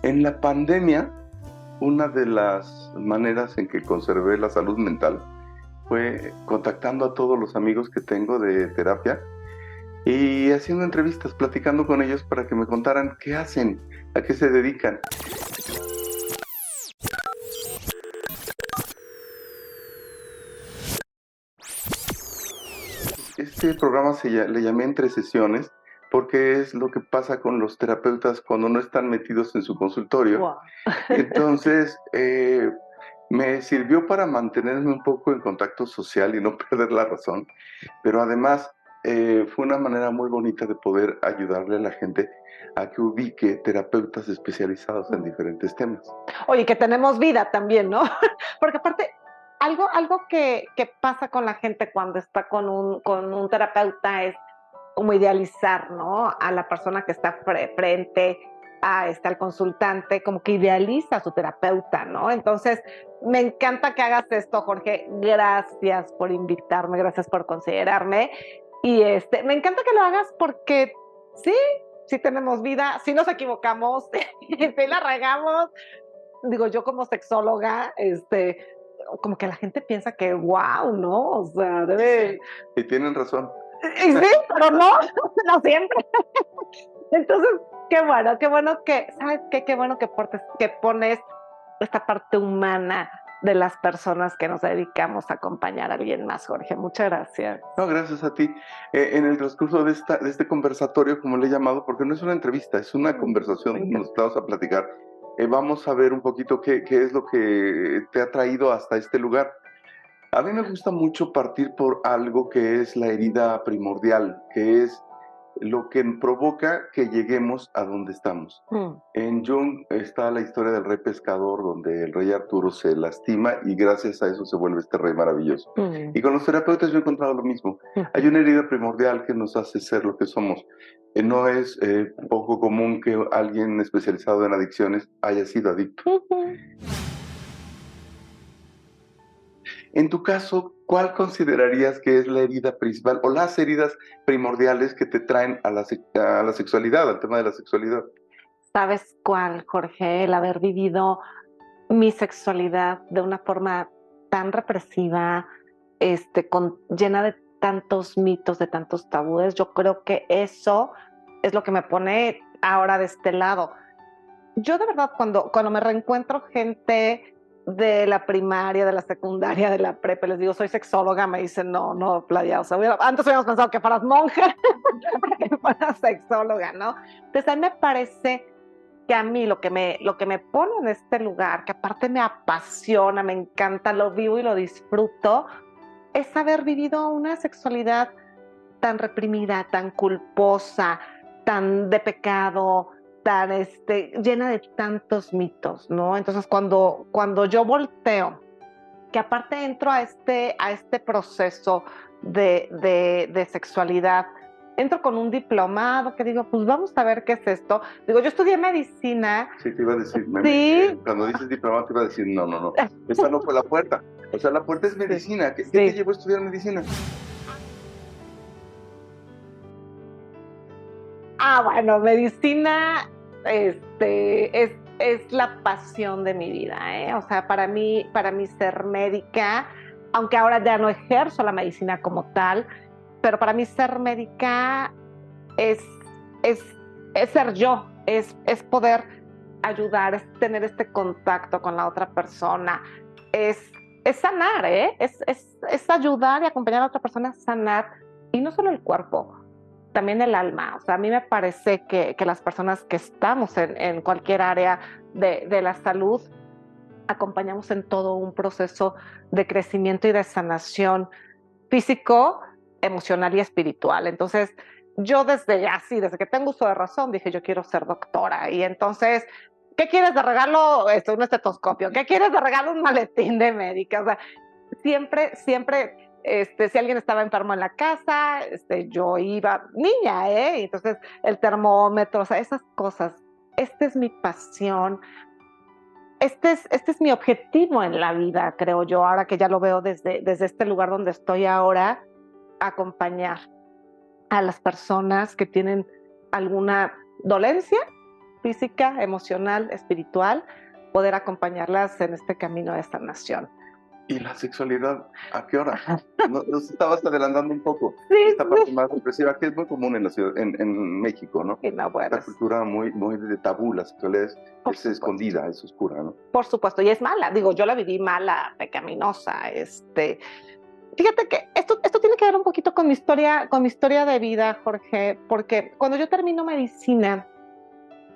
En la pandemia, una de las maneras en que conservé la salud mental fue contactando a todos los amigos que tengo de terapia y haciendo entrevistas, platicando con ellos para que me contaran qué hacen, a qué se dedican. Este programa le llamé Entre Sesiones porque es lo que pasa con los terapeutas cuando no están metidos en su consultorio. Wow. Entonces, me sirvió para mantenerme un poco en contacto social y no perder la razón, pero además fue una manera muy bonita de poder ayudarle a la gente a que ubique terapeutas especializados en diferentes temas. Oye, que tenemos vida también, ¿no? Porque aparte, algo que pasa con la gente cuando está con un terapeuta es como idealizar, ¿no? A la persona que está frente al consultante, como que idealiza a su terapeuta, ¿no? Entonces, me encanta que hagas esto, Jorge. Gracias por invitarme, gracias por considerarme. Y me encanta que lo hagas porque sí, sí tenemos vida, sí nos equivocamos, sí la regamos. Digo, yo como sexóloga, como que la gente piensa que wow, ¿no? O sea, debe. Y tienen razón. Y sí, pero no, no siempre. Entonces, qué bueno que, ¿sabes qué? Qué bueno que pones esta parte humana de las personas que nos dedicamos a acompañar a alguien más, Jorge. Muchas gracias. No, gracias a ti. En el transcurso de este conversatorio, como le he llamado, porque no es una entrevista, es una conversación donde nos vamos a platicar, vamos a ver un poquito qué es lo que te ha traído hasta este lugar. A mí me gusta mucho partir por algo que es la herida primordial, que es lo que provoca que lleguemos a donde estamos. En Jung está la historia del rey pescador, donde el rey Arturo se lastima y gracias a eso se vuelve este rey maravilloso. Y con los terapeutas yo he encontrado lo mismo. Hay una herida primordial que nos hace ser lo que somos. No es poco común que alguien especializado en adicciones haya sido adicto. En tu caso, ¿cuál considerarías que es la herida principal o las heridas primordiales que te traen a la sexualidad, al tema de la sexualidad? ¿Sabes cuál, Jorge? El haber vivido mi sexualidad de una forma tan represiva, llena de tantos mitos, de tantos tabúes. Yo creo que eso es lo que me pone ahora de este lado. Yo de verdad, cuando me reencuentro gente de la primaria, de la secundaria, de la prepa, les digo, soy sexóloga, me dicen, no, Playa, o sea, antes hubiéramos pensado que fueras monja, que fueras sexóloga, ¿no? Entonces a mí me parece que a mí lo que me pone en este lugar, que aparte me apasiona, me encanta, lo vivo y lo disfruto, es haber vivido una sexualidad tan reprimida, tan culposa, tan de pecado, tan llena de tantos mitos, ¿no? Entonces cuando yo volteo, que aparte entro a este proceso de sexualidad, entro con un diplomado que digo, pues vamos a ver qué es esto. Digo, yo estudié medicina. Sí, te iba a decir, Sí. cuando dices diplomado te iba a decir, no, esa no fue la puerta. O sea, la puerta es medicina. ¿Qué te llevó a estudiar medicina? Bueno, medicina es la pasión de mi vida, ¿eh? O sea, para mí ser médica, aunque ahora ya no ejerzo la medicina como tal, pero para mí ser médica es, es, es ser yo, es poder ayudar, es tener este contacto con la otra persona, es sanar, ¿eh? Es ayudar y acompañar a la otra persona a sanar, y no solo el cuerpo, también el alma. O sea, a mí me parece que las personas que estamos en cualquier área de la salud acompañamos en todo un proceso de crecimiento y de sanación físico, emocional y espiritual. Entonces, yo desde que tengo uso de razón, dije, yo quiero ser doctora. Y entonces, ¿qué quieres de regalo? Un estetoscopio. ¿Qué quieres de regalo? Un maletín de médica. O sea, siempre, si alguien estaba enfermo en la casa, yo iba, niña, ¿eh? Y entonces el termómetro, o sea, esas cosas. Esta es mi pasión. Este es mi objetivo en la vida, creo yo, ahora que ya lo veo desde este lugar donde estoy ahora, acompañar a las personas que tienen alguna dolencia física, emocional, espiritual, poder acompañarlas en este camino de sanación. ¿Y la sexualidad a qué hora? Nos estabas adelantando un poco. Sí, Esta parte más represiva, que es muy común en la ciudad, en México, ¿no? y no, bueno, Esta cultura muy de tabú, la sexualidad es escondida, es oscura, ¿no? por supuesto, y es mala. Digo, yo la viví mala, pecaminosa. Fíjate que esto tiene que ver un poquito con mi historia de vida, Jorge, porque cuando yo termino medicina,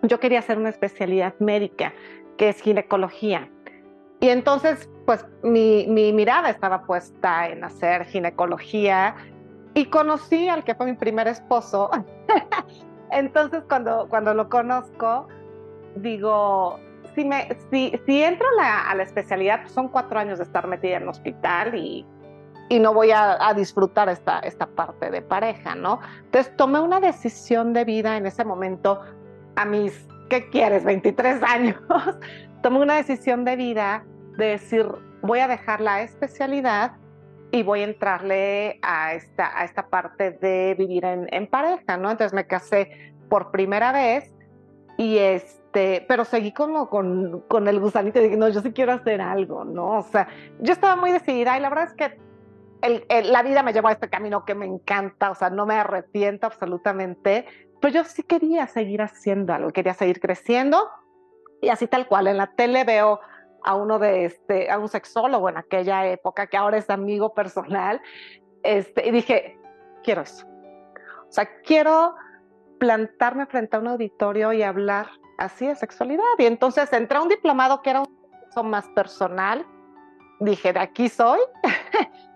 yo quería hacer una especialidad médica, que es ginecología. Y entonces, pues mi mirada estaba puesta en hacer ginecología y conocí al que fue mi primer esposo. Entonces, cuando lo conozco, digo, si entro a la especialidad, pues son 4 años de estar metida en el hospital y no voy a disfrutar esta parte de pareja, ¿no? Entonces, tomé una decisión de vida en ese momento a mis, ¿qué quieres? 23 años. Tomé una decisión de vida de decir, voy a dejar la especialidad y voy a entrarle a esta parte de vivir en pareja, ¿no? Entonces me casé por primera vez y pero seguí como con el gusanito y dije, no, yo sí quiero hacer algo, ¿no? O sea, yo estaba muy decidida y la verdad es que la vida me llevó a este camino que me encanta, o sea, no me arrepiento absolutamente, pero yo sí quería seguir haciendo algo, quería seguir creciendo y así tal cual. En la tele veo a a un sexólogo en aquella época, que ahora es amigo personal, y dije, quiero eso. O sea, quiero plantarme frente a un auditorio y hablar así de sexualidad. Y entonces entré a un diplomado que era un curso más personal. Dije, de aquí soy.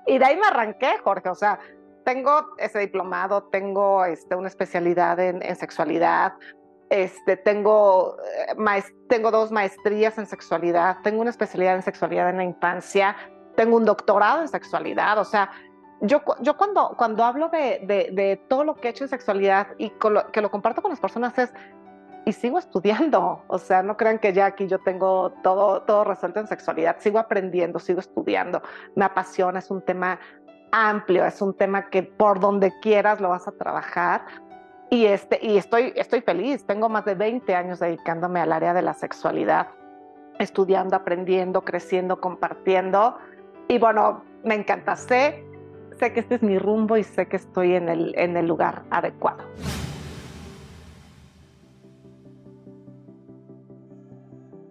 Y de ahí me arranqué, Jorge. O sea, tengo ese diplomado, tengo una especialidad en sexualidad, tengo 2 maestrías en sexualidad, tengo una especialidad en sexualidad en la infancia, tengo un doctorado en sexualidad. O sea, yo cuando hablo de todo lo que he hecho en sexualidad y que lo comparto con las personas y sigo estudiando. O sea, no crean que ya aquí yo tengo todo resuelto en sexualidad. Sigo aprendiendo, sigo estudiando. Me apasiona, es un tema amplio, es un tema que por donde quieras lo vas a trabajar. Y estoy feliz. Tengo más de 20 años dedicándome al área de la sexualidad, estudiando, aprendiendo, creciendo, compartiendo. Y bueno, me encanta. Sé que este es mi rumbo y sé que estoy en el lugar adecuado.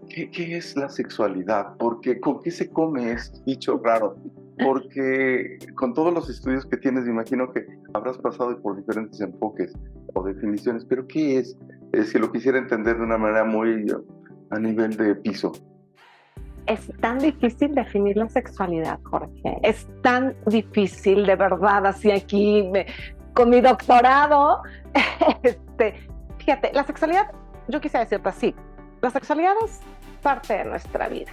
¿Qué es la sexualidad? Porque ¿con qué se come ese bicho raro? Porque con todos los estudios que tienes, me imagino que habrás pasado por diferentes enfoques o definiciones, pero ¿qué es? Si lo quisiera entender de una manera muy a nivel de piso. Es tan difícil definir la sexualidad, Jorge. Es tan difícil, de verdad, así aquí, con mi doctorado. Fíjate, la sexualidad, yo quisiera decirte así, la sexualidad es parte de nuestra vida.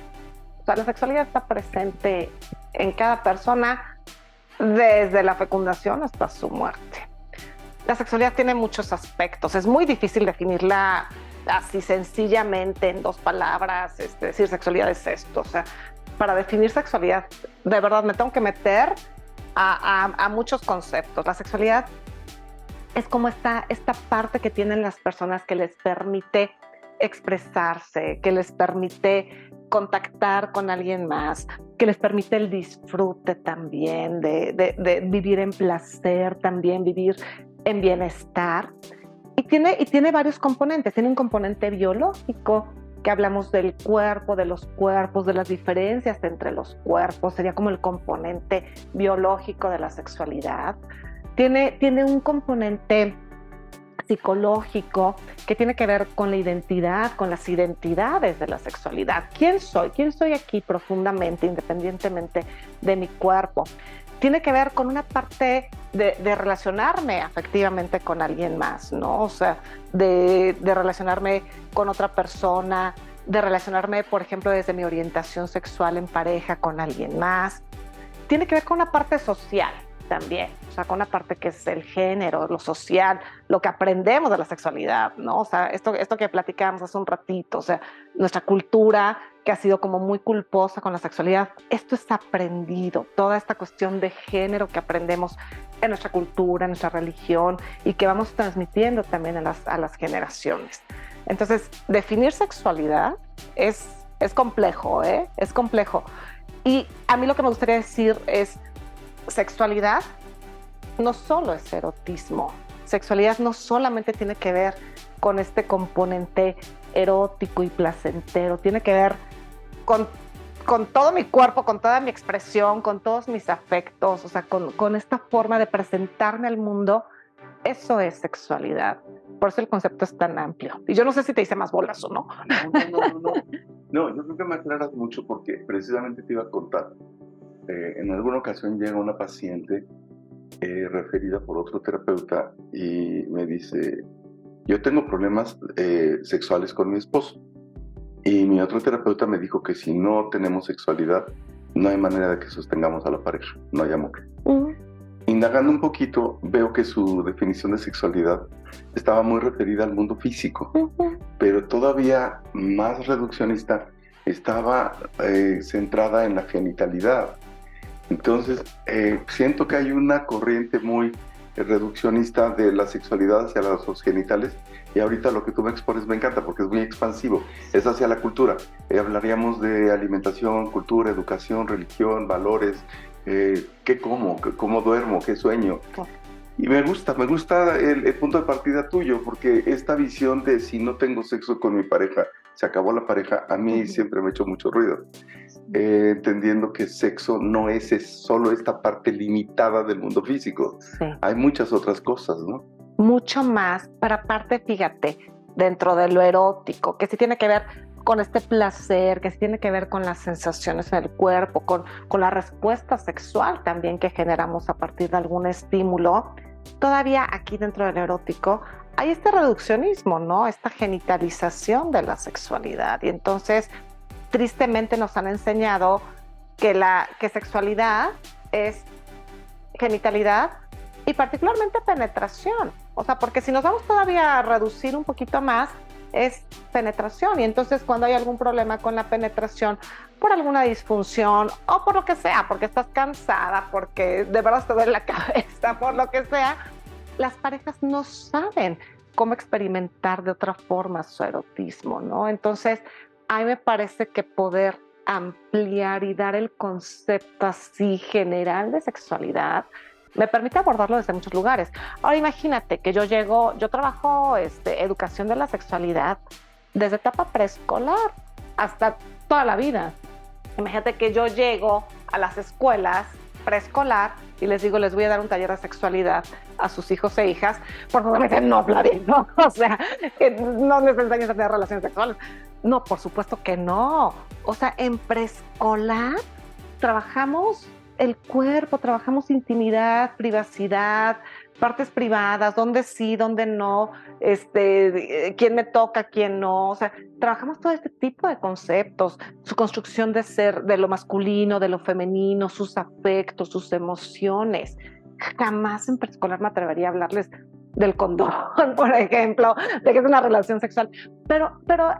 O sea, la sexualidad está presente en cada persona desde la fecundación hasta su muerte. La sexualidad tiene muchos aspectos. Es muy difícil definirla así sencillamente en 2 palabras, decir sexualidad es esto. O sea, para definir sexualidad, de verdad me tengo que meter a muchos conceptos. La sexualidad es como esta parte que tienen las personas que les permite expresarse, que les permite contactar con alguien más, que les permite el disfrute también, de vivir en placer, también vivir en bienestar. Y tiene varios componentes. Tiene un componente biológico, que hablamos del cuerpo, de los cuerpos, de las diferencias entre los cuerpos. Sería como el componente biológico de la sexualidad. Tiene un componente psicológico que tiene que ver con la identidad, con las identidades de la sexualidad. ¿Quién soy? ¿Quién soy aquí profundamente, independientemente de mi cuerpo? Tiene que ver con una parte de relacionarme afectivamente con alguien más, ¿no? O sea, de relacionarme con otra persona, de relacionarme, por ejemplo, desde mi orientación sexual en pareja con alguien más. Tiene que ver con una parte social también, o sea, con una parte que es el género, lo social, lo que aprendemos de la sexualidad, ¿no? O sea, esto que platicábamos hace un ratito, o sea, nuestra cultura que ha sido como muy culposa con la sexualidad, esto es aprendido, toda esta cuestión de género que aprendemos en nuestra cultura, en nuestra religión y que vamos transmitiendo también a las generaciones. Entonces, definir sexualidad es complejo, ¿eh? Es complejo. Y a mí lo que me gustaría decir es, sexualidad no solo es erotismo. Sexualidad no solamente tiene que ver con este componente erótico y placentero, tiene que ver con todo mi cuerpo, con toda mi expresión, con todos mis afectos, o sea, con esta forma de presentarme al mundo. Eso es sexualidad. Por eso el concepto es tan amplio. Y yo no sé si te hice más bolas o no. No, yo creo que me aclaras mucho porque precisamente te iba a contar. En alguna ocasión llega una paciente referida por otro terapeuta y me dice, yo tengo problemas sexuales con mi esposo. Y mi otro terapeuta me dijo que si no tenemos sexualidad, no hay manera de que sostengamos a la pareja, no hay amor. Indagando un poquito, veo que su definición de sexualidad estaba muy referida al mundo físico, pero todavía más reduccionista, estaba centrada en la genitalidad. Entonces, siento que hay una corriente muy reduccionista de la sexualidad hacia los genitales, y ahorita lo que tú me expones me encanta porque es muy expansivo, es hacia la cultura. Hablaríamos de alimentación, cultura, educación, religión, valores, qué como, cómo duermo, qué sueño. Y me gusta el punto de partida tuyo, porque esta visión de si no tengo sexo con mi pareja, se acabó la pareja, a mí siempre me ha hecho mucho ruido. Entendiendo que sexo no es solo esta parte limitada del mundo físico. Sí. Hay muchas otras cosas, ¿no? Mucho más, pero aparte, fíjate, dentro de lo erótico, que sí tiene que ver con este placer, que sí tiene que ver con las sensaciones en el cuerpo, con la respuesta sexual también que generamos a partir de algún estímulo. Todavía aquí dentro del erótico hay este reduccionismo, ¿no? Esta genitalización de la sexualidad. Y entonces, tristemente nos han enseñado que sexualidad es genitalidad y particularmente penetración. O sea, porque si nos vamos todavía a reducir un poquito más, es penetración. Y entonces cuando hay algún problema con la penetración, por alguna disfunción o por lo que sea, porque estás cansada, porque de verdad te duele la cabeza, por lo que sea, las parejas no saben cómo experimentar de otra forma su erotismo, ¿no? Entonces, a mí me parece que poder ampliar y dar el concepto así general de sexualidad me permite abordarlo desde muchos lugares. Ahora imagínate que yo trabajo educación de la sexualidad desde etapa preescolar hasta toda la vida. Imagínate que yo llego a las escuelas preescolar y les digo, les voy a dar un taller de sexualidad a sus hijos e hijas, por favor me dicen, no, Vladi, no, o sea, que no les enseñes a tener relaciones sexuales. No, por supuesto que no. O sea, en preescolar trabajamos el cuerpo, trabajamos intimidad, privacidad, partes privadas, dónde sí, dónde no, quién me toca, quién no. O sea, trabajamos todo este tipo de conceptos, su construcción de ser, de lo masculino, de lo femenino, sus afectos, sus emociones. Jamás en preescolar me atrevería a hablarles del condón, por ejemplo, de que es una relación sexual. Pero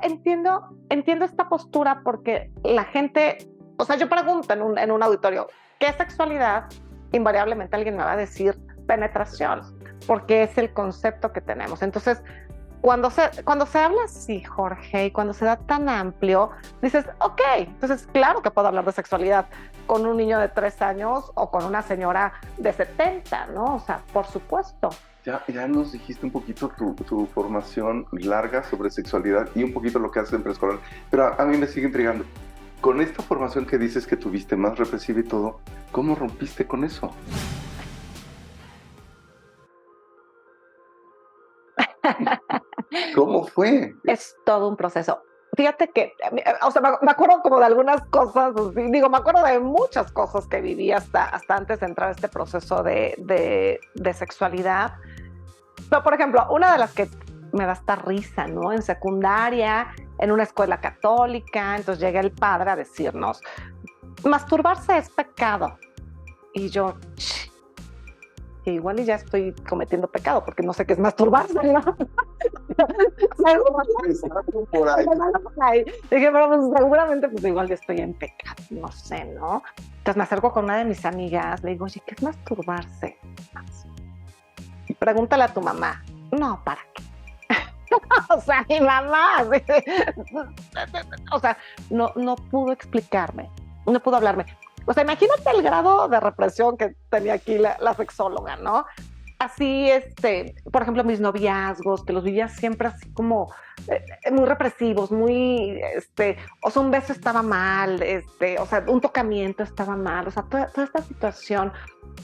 entiendo esta postura porque la gente, o sea, yo pregunto en un auditorio, ¿qué es sexualidad? Invariablemente alguien me va a decir penetración, porque es el concepto que tenemos. Entonces, cuando se habla así, Jorge, y cuando se da tan amplio, dices, ok, entonces claro que puedo hablar de sexualidad con un niño de 3 años o con una señora de 70, ¿no? O sea, por supuesto. Ya nos dijiste un poquito tu formación larga sobre sexualidad y un poquito lo que haces en preescolar, pero a mí me sigue intrigando. Con esta formación que dices que tuviste más represiva y todo, ¿cómo rompiste con eso? ¿Cómo fue? Es todo un proceso. Fíjate que, o sea, me acuerdo como de algunas cosas, digo, me acuerdo de muchas cosas que viví hasta antes de entrar a este proceso de sexualidad. Pero, por ejemplo, una de las que me da hasta risa, ¿no? En secundaria, en una escuela católica, entonces llega el padre a decirnos, masturbarse es pecado. Y yo, que igual y ya estoy cometiendo pecado, porque no sé qué es masturbarse, ¿no? Por ahí. Dije, pero pues, seguramente pues igual ya estoy en pecado, no sé, ¿no? Entonces me acerco con una de mis amigas, le digo, oye, ¿qué es masturbarse? Pregúntale a tu mamá. No, ¿para qué? O sea, mi mamá, así, o sea, no pudo explicarme, no pudo hablarme. O sea, imagínate el grado de represión que tenía aquí la sexóloga, ¿no? Así, por ejemplo, mis noviazgos, que los vivía siempre así como muy represivos, muy, o sea, un beso estaba mal, o sea, un tocamiento estaba mal, o sea, toda esta situación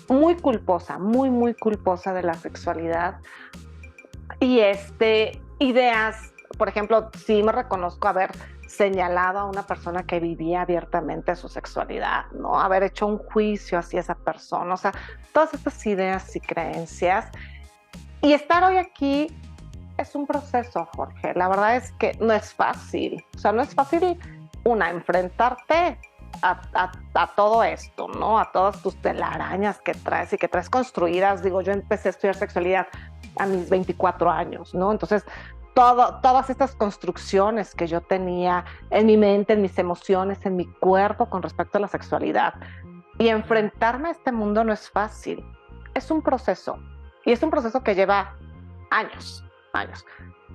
muy culposa, muy culposa de la sexualidad. Y ideas, por ejemplo, sí me reconozco haber señalado a una persona que vivía abiertamente su sexualidad, ¿no? Haber hecho un juicio hacia esa persona, o sea, todas estas ideas y creencias. Y estar hoy aquí es un proceso, Jorge. La verdad es que no es fácil. O sea, no es fácil, enfrentarte a todo esto, ¿no? A todas tus telarañas que traes y que traes construidas. Digo, yo empecé a estudiar sexualidad a mis 24 años, ¿no? Entonces, todas estas construcciones que yo tenía en mi mente, en mis emociones, en mi cuerpo con respecto a la sexualidad. Y enfrentarme a este mundo no es fácil. Es un proceso. Y es un proceso que lleva años,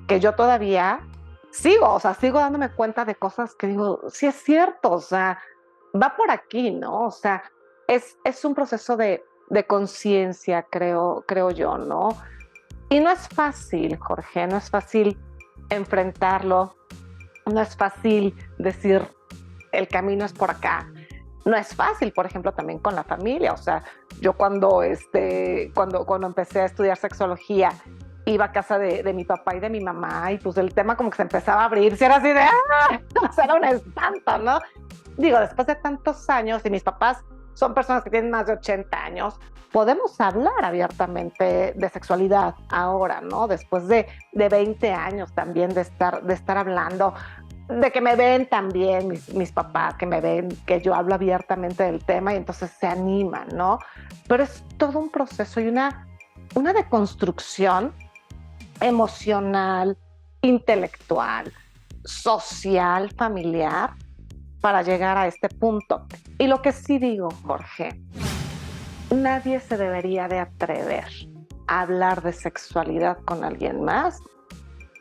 que yo todavía sigo dándome cuenta de cosas que digo, sí es cierto, o sea, va por aquí, ¿no? O sea, es un proceso de conciencia, creo yo, ¿no? Y no es fácil, Jorge, no es fácil enfrentarlo, no es fácil decir el camino es por acá. No es fácil, por ejemplo, también con la familia. O sea, yo cuando empecé a estudiar sexología, iba a casa de mi papá y de mi mamá y pues el tema como que se empezaba a abrir. Si era así de, o sea, era un espanto, ¿no? Digo, después de tantos años, y mis papás son personas que tienen más de 80 años, podemos hablar abiertamente de sexualidad ahora, ¿no? Después de 20 años también de estar hablando, de que me ven también mis papás, que me ven, que yo hablo abiertamente del tema y entonces se animan, ¿no? Pero es todo un proceso y una deconstrucción emocional, intelectual, social, familiar, para llegar a este punto. Y lo que sí digo, Jorge, nadie se debería de atrever a hablar de sexualidad con alguien más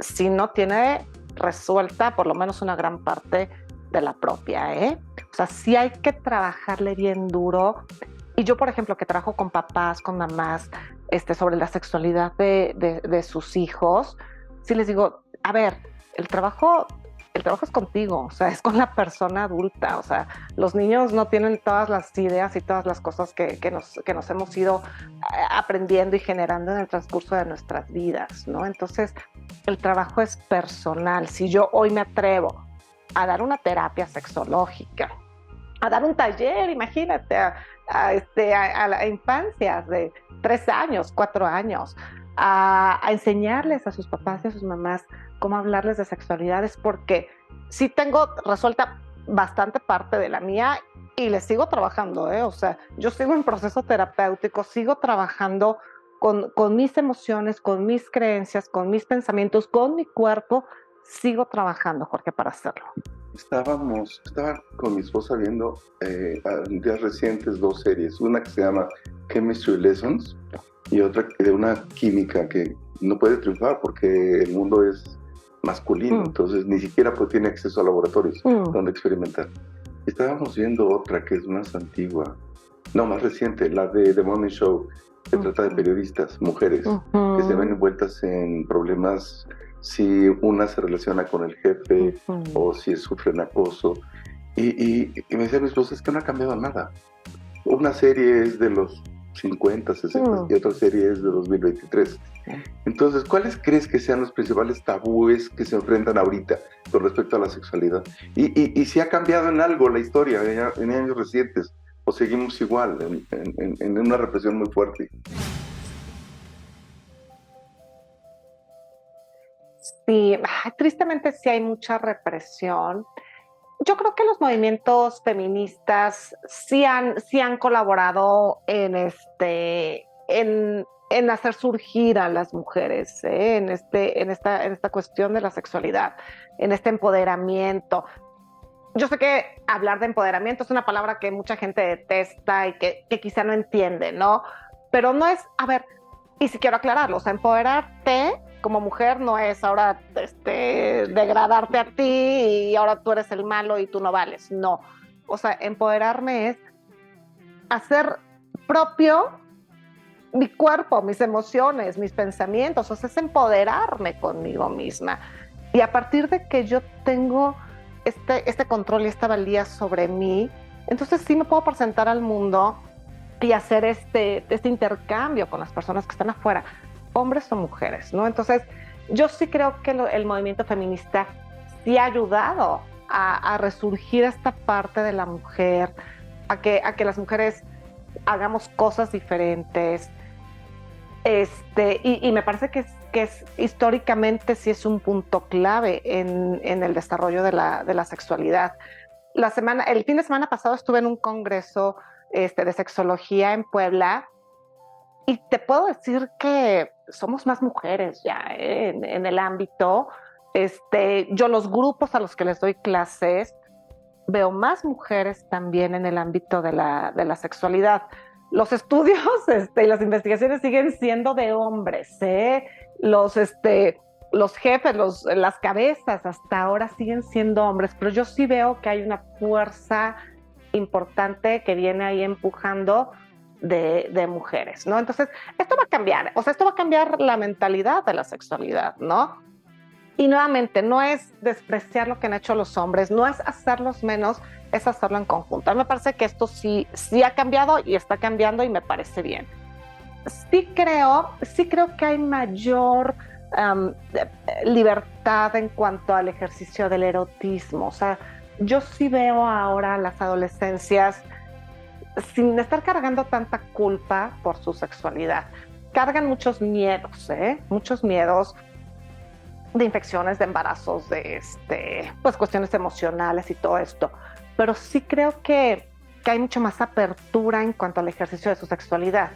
si no tiene resuelta por lo menos una gran parte de la propia, ¿eh? O sea, sí hay que trabajarle bien duro. Y yo, por ejemplo, que trabajo con papás, con mamás, sobre la sexualidad de sus hijos, sí les digo, a ver, el trabajo es contigo, o sea, es con la persona adulta, o sea, los niños no tienen todas las ideas y todas las cosas que nos hemos ido aprendiendo y generando en el transcurso de nuestras vidas, ¿no? Entonces, el trabajo es personal. Si yo hoy me atrevo a dar una terapia sexológica, a dar un taller, imagínate, a infancias de 3 años, 4 años, a enseñarles a sus papás y a sus mamás cómo hablarles de sexualidades, porque sí tengo resuelta bastante parte de la mía y le sigo trabajando, o sea, yo sigo en proceso terapéutico, sigo trabajando con mis emociones, con mis creencias, con mis pensamientos, con mi cuerpo, sigo trabajando, Jorge, para hacerlo. Estaba con mi esposa viendo en días recientes 2 series, una que se llama Chemistry Lessons y otra de una química que no puede triunfar porque el mundo es masculino, entonces ni siquiera tiene acceso a laboratorios donde experimentar. Estábamos viendo otra que es más antigua, no, más reciente, la de The Morning Show, que trata de periodistas, mujeres, que se ven envueltas en problemas si una se relaciona con el jefe o si sufren acoso. Y me decía mi esposa, es que no ha cambiado nada. Una serie es de los 50, 60 y otra serie es de 2023. Entonces, ¿cuáles crees que sean los principales tabúes que se enfrentan ahorita con respecto a la sexualidad? Y si ha cambiado en algo la historia en años recientes o seguimos igual en una represión muy fuerte. Sí, tristemente sí hay mucha represión. Yo creo que los movimientos feministas sí han colaborado en hacer surgir a las mujeres, en esta cuestión de la sexualidad, en este empoderamiento. Yo sé que hablar de empoderamiento es una palabra que mucha gente detesta y que quizá no entiende, ¿no? Pero no es, a ver, y si quiero aclararlo, o sea, empoderarte como mujer no es ahora degradarte a ti y ahora tú eres el malo y tú no vales. No. O sea, empoderarme es hacer propio mi cuerpo, mis emociones, mis pensamientos. O sea, es empoderarme conmigo misma. Y a partir de que yo tengo este control y esta valía sobre mí, entonces sí me puedo presentar al mundo y hacer este intercambio con las personas que están afuera, hombres o mujeres, ¿no? Entonces, yo sí creo que el movimiento feminista sí ha ayudado a resurgir esta parte de la mujer, a que las mujeres hagamos cosas diferentes. Y me parece que es históricamente sí es un punto clave en el desarrollo de la sexualidad. El fin de semana pasado estuve en un congreso de sexología en Puebla y te puedo decir que somos más mujeres ya en el ámbito. Yo los grupos a los que les doy clases veo más mujeres también en el ámbito de la sexualidad. Los estudios y las investigaciones siguen siendo de hombres, ¿eh? Los jefes, las cabezas hasta ahora siguen siendo hombres, pero yo sí veo que hay una fuerza importante que viene ahí empujando de mujeres, ¿no? Entonces, esto va a cambiar, o sea, esto va a cambiar la mentalidad de la sexualidad, ¿no? Y nuevamente, no es despreciar lo que han hecho los hombres, no es hacerlos menos, es hacerlo en conjunto. A mí me parece que esto sí ha cambiado y está cambiando y me parece bien. Sí creo que hay mayor libertad en cuanto al ejercicio del erotismo. O sea, yo sí veo ahora a las adolescencias sin estar cargando tanta culpa por su sexualidad. Cargan muchos miedos, muchos miedos de infecciones, de embarazos, de pues cuestiones emocionales y todo esto. Pero sí creo que hay mucho más apertura en cuanto al ejercicio de su sexualidad.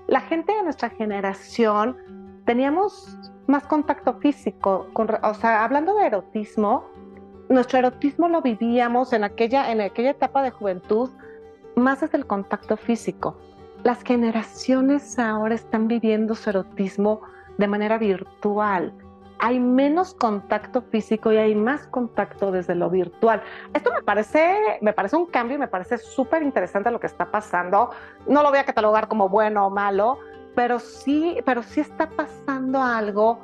La gente de nuestra generación teníamos más contacto físico, o sea, hablando de erotismo, nuestro erotismo lo vivíamos en aquella etapa de juventud más desde el contacto físico. Las generaciones ahora están viviendo su erotismo de manera virtual. Hay menos contacto físico y hay más contacto desde lo virtual. Esto me parece un cambio y me parece súper interesante lo que está pasando. No lo voy a catalogar como bueno o malo, pero sí está pasando algo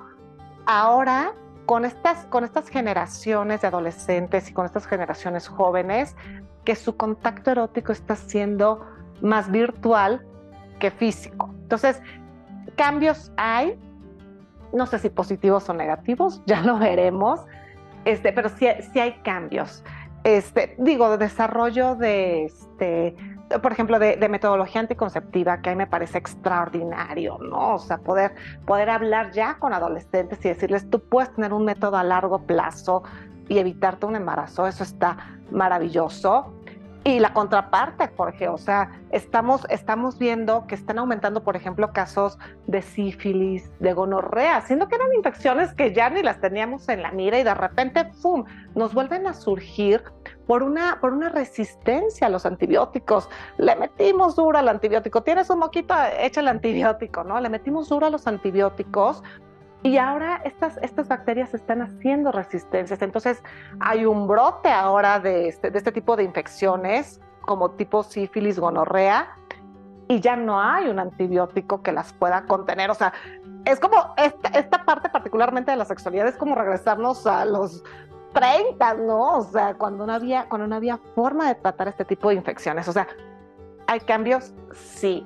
ahora con estas generaciones de adolescentes y con estas generaciones jóvenes, que su contacto erótico está siendo más virtual que físico. Entonces, cambios hay, no sé si positivos o negativos, ya lo veremos, pero sí hay cambios. De desarrollo por ejemplo, de metodología anticonceptiva, que a mí me parece extraordinario, ¿no? O sea, poder hablar ya con adolescentes y decirles, tú puedes tener un método a largo plazo y evitarte un embarazo, eso está maravilloso. Y la contraparte, Jorge, o sea, estamos viendo que están aumentando, por ejemplo, casos de sífilis, de gonorrea, siendo que eran infecciones que ya ni las teníamos en la mira y de repente, ¡pum!, nos vuelven a surgir por una resistencia a los antibióticos. Le metimos duro al antibiótico. Tienes un moquito, echa el antibiótico, ¿no? Le metimos duro a los antibióticos. Y ahora estas bacterias están haciendo resistencias. Entonces hay un brote ahora de este tipo de infecciones, como tipo sífilis, gonorrea, y ya no hay un antibiótico que las pueda contener. O sea, es como esta parte particularmente de la sexualidad, es como regresarnos a los 30, ¿no? O sea, cuando no había forma de tratar este tipo de infecciones. O sea, ¿hay cambios? Sí.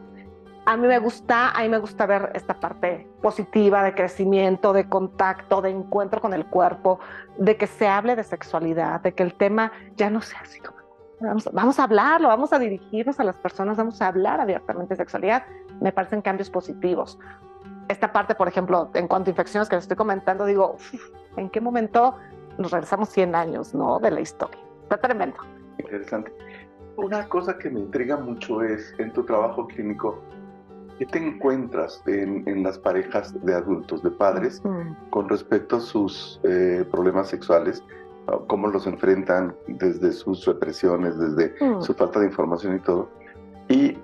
A mí me gusta ver esta parte positiva de crecimiento, de contacto, de encuentro con el cuerpo, de que se hable de sexualidad, de que el tema ya no sea así como vamos a hablarlo, vamos a dirigirnos a las personas, vamos a hablar abiertamente de sexualidad. Me parecen cambios positivos. Esta parte, por ejemplo, en cuanto a infecciones que les estoy comentando, digo, ¿en qué momento nos regresamos 100 años, ¿no?, de la historia? Está tremendo. Interesante. Una cosa que me intriga mucho es, en tu trabajo clínico, ¿qué te encuentras en las parejas de adultos, de padres, con respecto a sus problemas sexuales? ¿Cómo los enfrentan desde sus represiones, desde su falta de información y todo? Y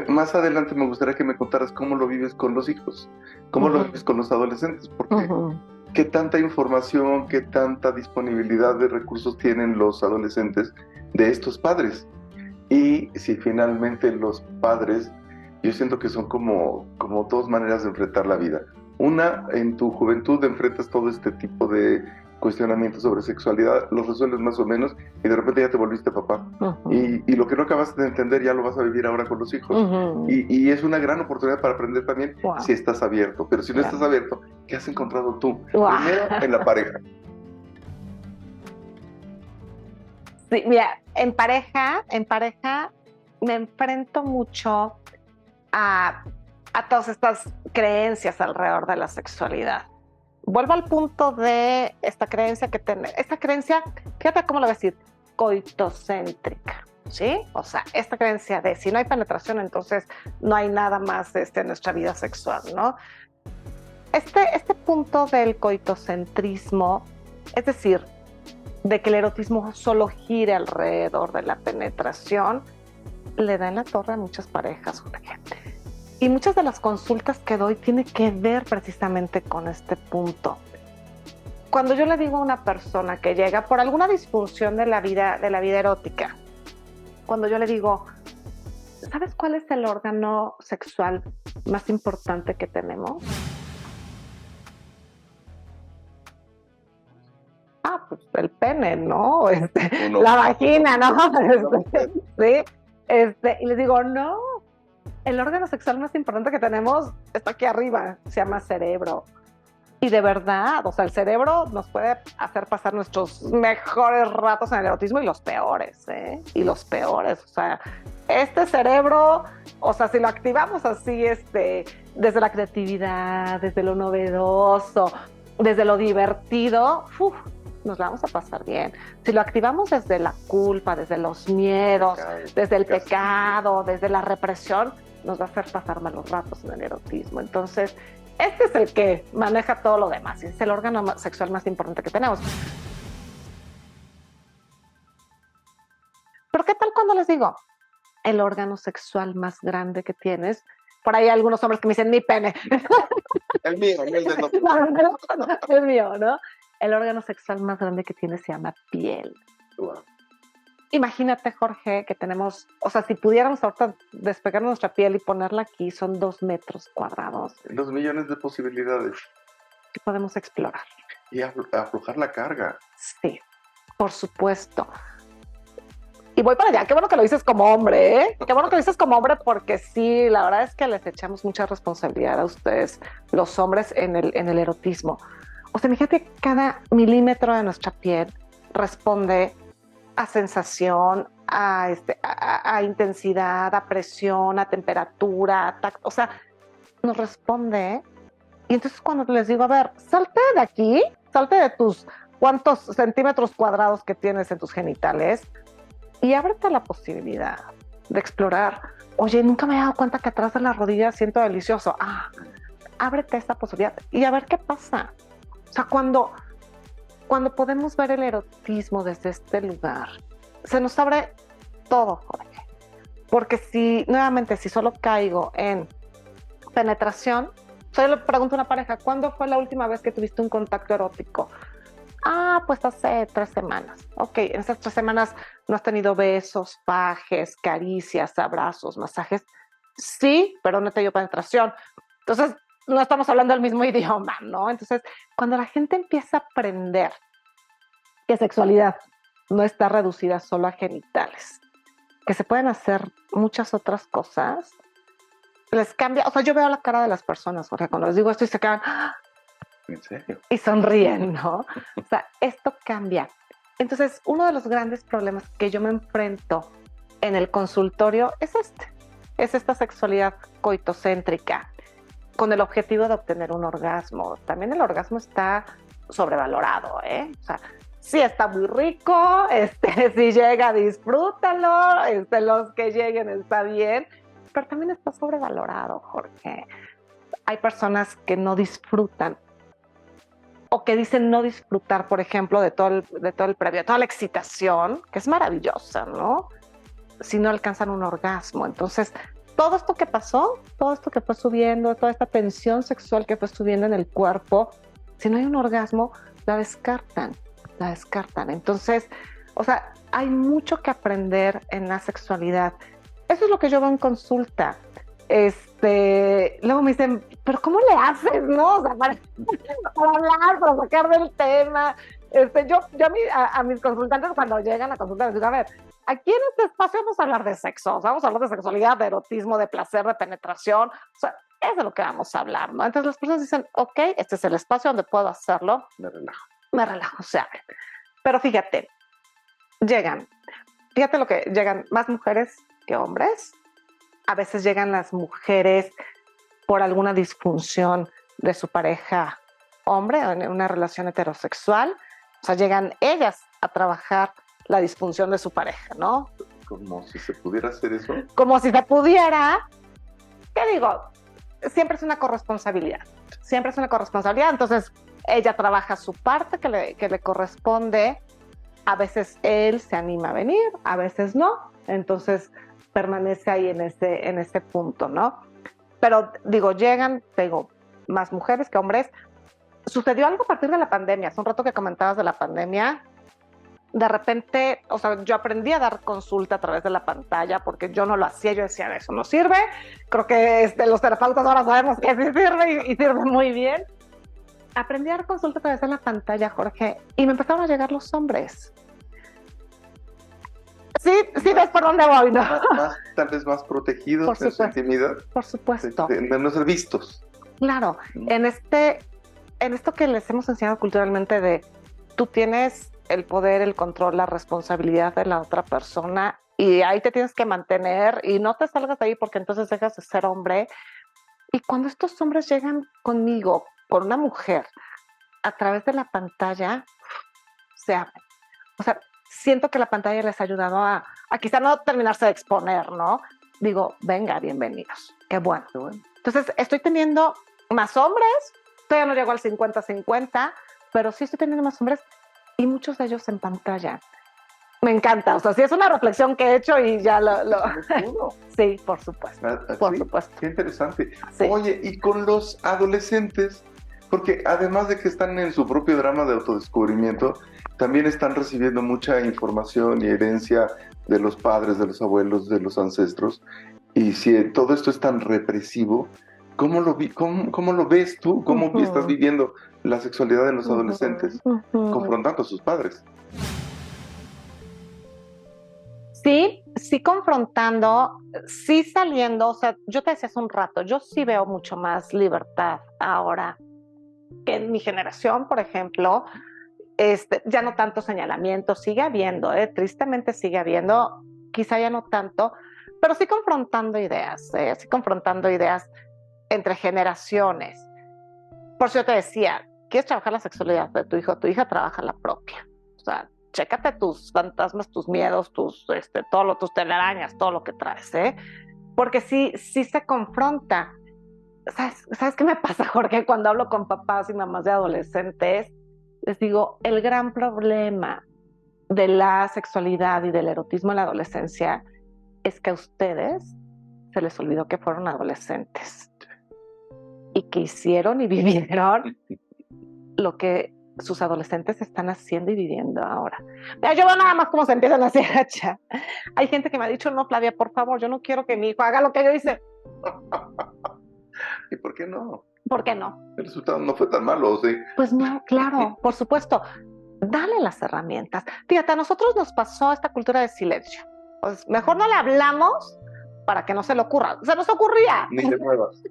Más adelante me gustaría que me contaras cómo lo vives con los hijos, cómo lo vives con los adolescentes, porque qué tanta información, qué tanta disponibilidad de recursos tienen los adolescentes de estos padres. Y si finalmente los padres, yo siento que son como dos maneras de enfrentar la vida. Una, en tu juventud enfrentas todo este tipo de cuestionamientos sobre sexualidad, los resuelves más o menos y de repente ya te volviste papá. Y lo que no acabas de entender ya lo vas a vivir ahora con los hijos. Y es una gran oportunidad para aprender también si estás abierto. Pero si no estás abierto, ¿qué has encontrado tú? Primero en la pareja. Sí, mira, en pareja me enfrento mucho a todas estas creencias alrededor de la sexualidad. Vuelvo al punto de esta creencia, fíjate cómo lo voy a decir, coitocéntrica, ¿sí? O sea, esta creencia de si no hay penetración, entonces no hay nada más en nuestra vida sexual, ¿no? Este punto del coitocentrismo, es decir, de que el erotismo solo gire alrededor de la penetración, le da en la torre a muchas parejas, Jorge. Y muchas de las consultas que doy tienen que ver precisamente con este punto. Cuando yo le digo a una persona que llega por alguna disfunción de la vida erótica, cuando yo le digo, ¿sabes cuál es el órgano sexual más importante que tenemos? Pues el pene, ¿no? La vagina, ¿no? Sí. Y les digo, no, el órgano sexual más importante que tenemos está aquí arriba, se llama cerebro. Y de verdad, o sea, el cerebro nos puede hacer pasar nuestros mejores ratos en el erotismo y los peores, ¿eh? Y los peores, o sea, este cerebro, o sea, si lo activamos así, desde la creatividad, desde lo novedoso, desde lo divertido, nos la vamos a pasar bien. Si lo activamos desde la culpa, desde los miedos, desde el pecado, desde la represión, nos va a hacer pasar malos ratos en el erotismo. Entonces, este es el que maneja todo lo demás y es el órgano sexual más importante que tenemos. Pero ¿qué tal cuando les digo el órgano sexual más grande que tienes? Por ahí hay algunos hombres que me dicen mi pene. El mío, el de nosotros. No, el mío, ¿no? El órgano sexual más grande que tiene se llama piel. Wow. Imagínate, Jorge, que tenemos, o sea, si pudiéramos ahorita despegar nuestra piel y ponerla aquí, son 2 metros cuadrados. 2 millones de posibilidades. Que podemos explorar. Y aflojar la carga. Sí, por supuesto. Y voy para allá. Qué bueno que lo dices como hombre, ¿eh? Qué bueno que lo dices como hombre porque sí, la verdad es que les echamos mucha responsabilidad a ustedes, los hombres, en el erotismo. O sea, fíjate que cada milímetro de nuestra piel responde a sensación, a intensidad, a presión, a temperatura, a tacto. O sea, nos responde. Y entonces cuando les digo, a ver, salte de aquí, salte de tus cuántos centímetros cuadrados que tienes en tus genitales y ábrete la posibilidad de explorar. Oye, nunca me he dado cuenta que atrás de la rodilla siento delicioso. Ábrete esta posibilidad y a ver qué pasa. O sea, cuando podemos ver el erotismo desde este lugar, se nos abre todo, Jorge. Porque si solo caigo en penetración, yo le pregunto a una pareja, ¿cuándo fue la última vez que tuviste un contacto erótico? Pues hace 3 semanas. Ok, en esas 3 semanas no has tenido besos, fajes, caricias, abrazos, masajes. Sí, pero no te dio penetración. Entonces, no estamos hablando el mismo idioma, ¿no? Entonces, cuando la gente empieza a aprender que sexualidad no está reducida solo a genitales, que se pueden hacer muchas otras cosas, les cambia. O sea, yo veo la cara de las personas, Jorge, cuando les digo esto y se quedan, ¿en serio? Y sonríen, ¿no? O sea, esto cambia. Entonces, uno de los grandes problemas que yo me enfrento en el consultorio es esta sexualidad coitocéntrica, con el objetivo de obtener un orgasmo. También el orgasmo está sobrevalorado, ¿eh? O sea, sí está muy rico, si llega, disfrútalo, los que lleguen está bien, pero también está sobrevalorado, Jorge. Hay personas que no disfrutan o que dicen no disfrutar, por ejemplo, de todo el previo, de toda la excitación, que es maravillosa, ¿no? Si no alcanzan un orgasmo. Entonces, todo esto que pasó, todo esto que fue subiendo, toda esta tensión sexual que fue subiendo en el cuerpo, si no hay un orgasmo, la descartan. Entonces, o sea, hay mucho que aprender en la sexualidad. Eso es lo que yo veo en consulta. Luego me dicen, pero ¿cómo le haces, no? O sea, para hablar, para sacar del tema. Yo a mis consultantes cuando llegan a consulta les digo, a ver, aquí en este espacio vamos a hablar de sexo, o sea, vamos a hablar de sexualidad, de erotismo, de placer, de penetración, o sea, es de lo que vamos a hablar, ¿no? Entonces las personas dicen, ok, este es el espacio donde puedo hacerlo, me relajo, se abre. Pero fíjate lo que llegan más mujeres que hombres. A veces llegan las mujeres por alguna disfunción de su pareja hombre en una relación heterosexual. O sea, llegan ellas a trabajar la disfunción de su pareja, ¿no? Como si se pudiera hacer eso. Como si se pudiera. ¿Qué digo? Siempre es una corresponsabilidad. Entonces, ella trabaja su parte que le corresponde. A veces él se anima a venir, a veces no. Entonces, permanece ahí en ese punto, ¿no? Pero digo, llegan, más mujeres que hombres. Sucedió algo a partir de la pandemia. Hace un rato que comentabas de la pandemia. De repente, o sea, yo aprendí a dar consulta a través de la pantalla porque yo no lo hacía. Yo decía, eso no sirve. Creo que los terapeutas ahora sabemos que sí sirve y sirve muy bien. Aprendí a dar consulta a través de la pantalla, Jorge, y me empezaron a llegar los hombres. Sí, ves por dónde voy, ¿no? Tal vez más protegidos en su intimidad. Por supuesto. De no ser vistos. Claro, en esto que les hemos enseñado culturalmente de tú tienes el poder, el control, la responsabilidad de la otra persona y ahí te tienes que mantener y no te salgas de ahí porque entonces dejas de ser hombre. Y cuando estos hombres llegan conmigo, con una mujer, a través de la pantalla, se abren. O sea, siento que la pantalla les ha ayudado a quizá no terminarse de exponer, ¿no? Digo, venga, bienvenidos. Qué bueno. Entonces, estoy teniendo más hombres, todavía no llego al 50-50, pero sí estoy teniendo más hombres y muchos de ellos en pantalla. Me encanta, o sea, sí es una reflexión que he hecho y ya lo... Sí, por supuesto, por supuesto. Qué interesante. Sí. Oye, y con los adolescentes, porque además de que están en su propio drama de autodescubrimiento, también están recibiendo mucha información y herencia de los padres, de los abuelos, de los ancestros. Y si todo esto es tan represivo, ¿cómo lo ves tú? ¿Cómo estás viviendo la sexualidad de los adolescentes confrontando a sus padres? Sí confrontando, sí saliendo, o sea, yo te decía hace un rato, yo sí veo mucho más libertad ahora que en mi generación, por ejemplo. Ya no tanto señalamiento, sigue habiendo, tristemente sigue habiendo, quizá ya no tanto, pero sí confrontando ideas entre generaciones. Por eso yo te decía, ¿quieres trabajar la sexualidad de tu hijo o tu hija? Trabaja la propia. O sea, chécate tus fantasmas, tus miedos, tus telarañas, todo lo que traes, porque sí se confronta. ¿Sabes qué me pasa, Jorge? Cuando hablo con papás y mamás de adolescentes, les digo, el gran problema de la sexualidad y del erotismo en la adolescencia es que a ustedes se les olvidó que fueron adolescentes y que hicieron y vivieron lo que sus adolescentes están haciendo y viviendo ahora. Mira, yo veo nada más cómo se empiezan a hacer hacha. Hay gente que me ha dicho, no, Flavia, por favor, yo no quiero que mi hijo haga lo que yo hice. ¿Y por qué no? ¿Por qué no? El resultado no fue tan malo, ¿sí? Pues no, claro, por supuesto. Dale las herramientas. Fíjate, a nosotros nos pasó esta cultura de silencio. Pues mejor no le hablamos para que no se le ocurra. Se nos ocurría. Ni de nuevas.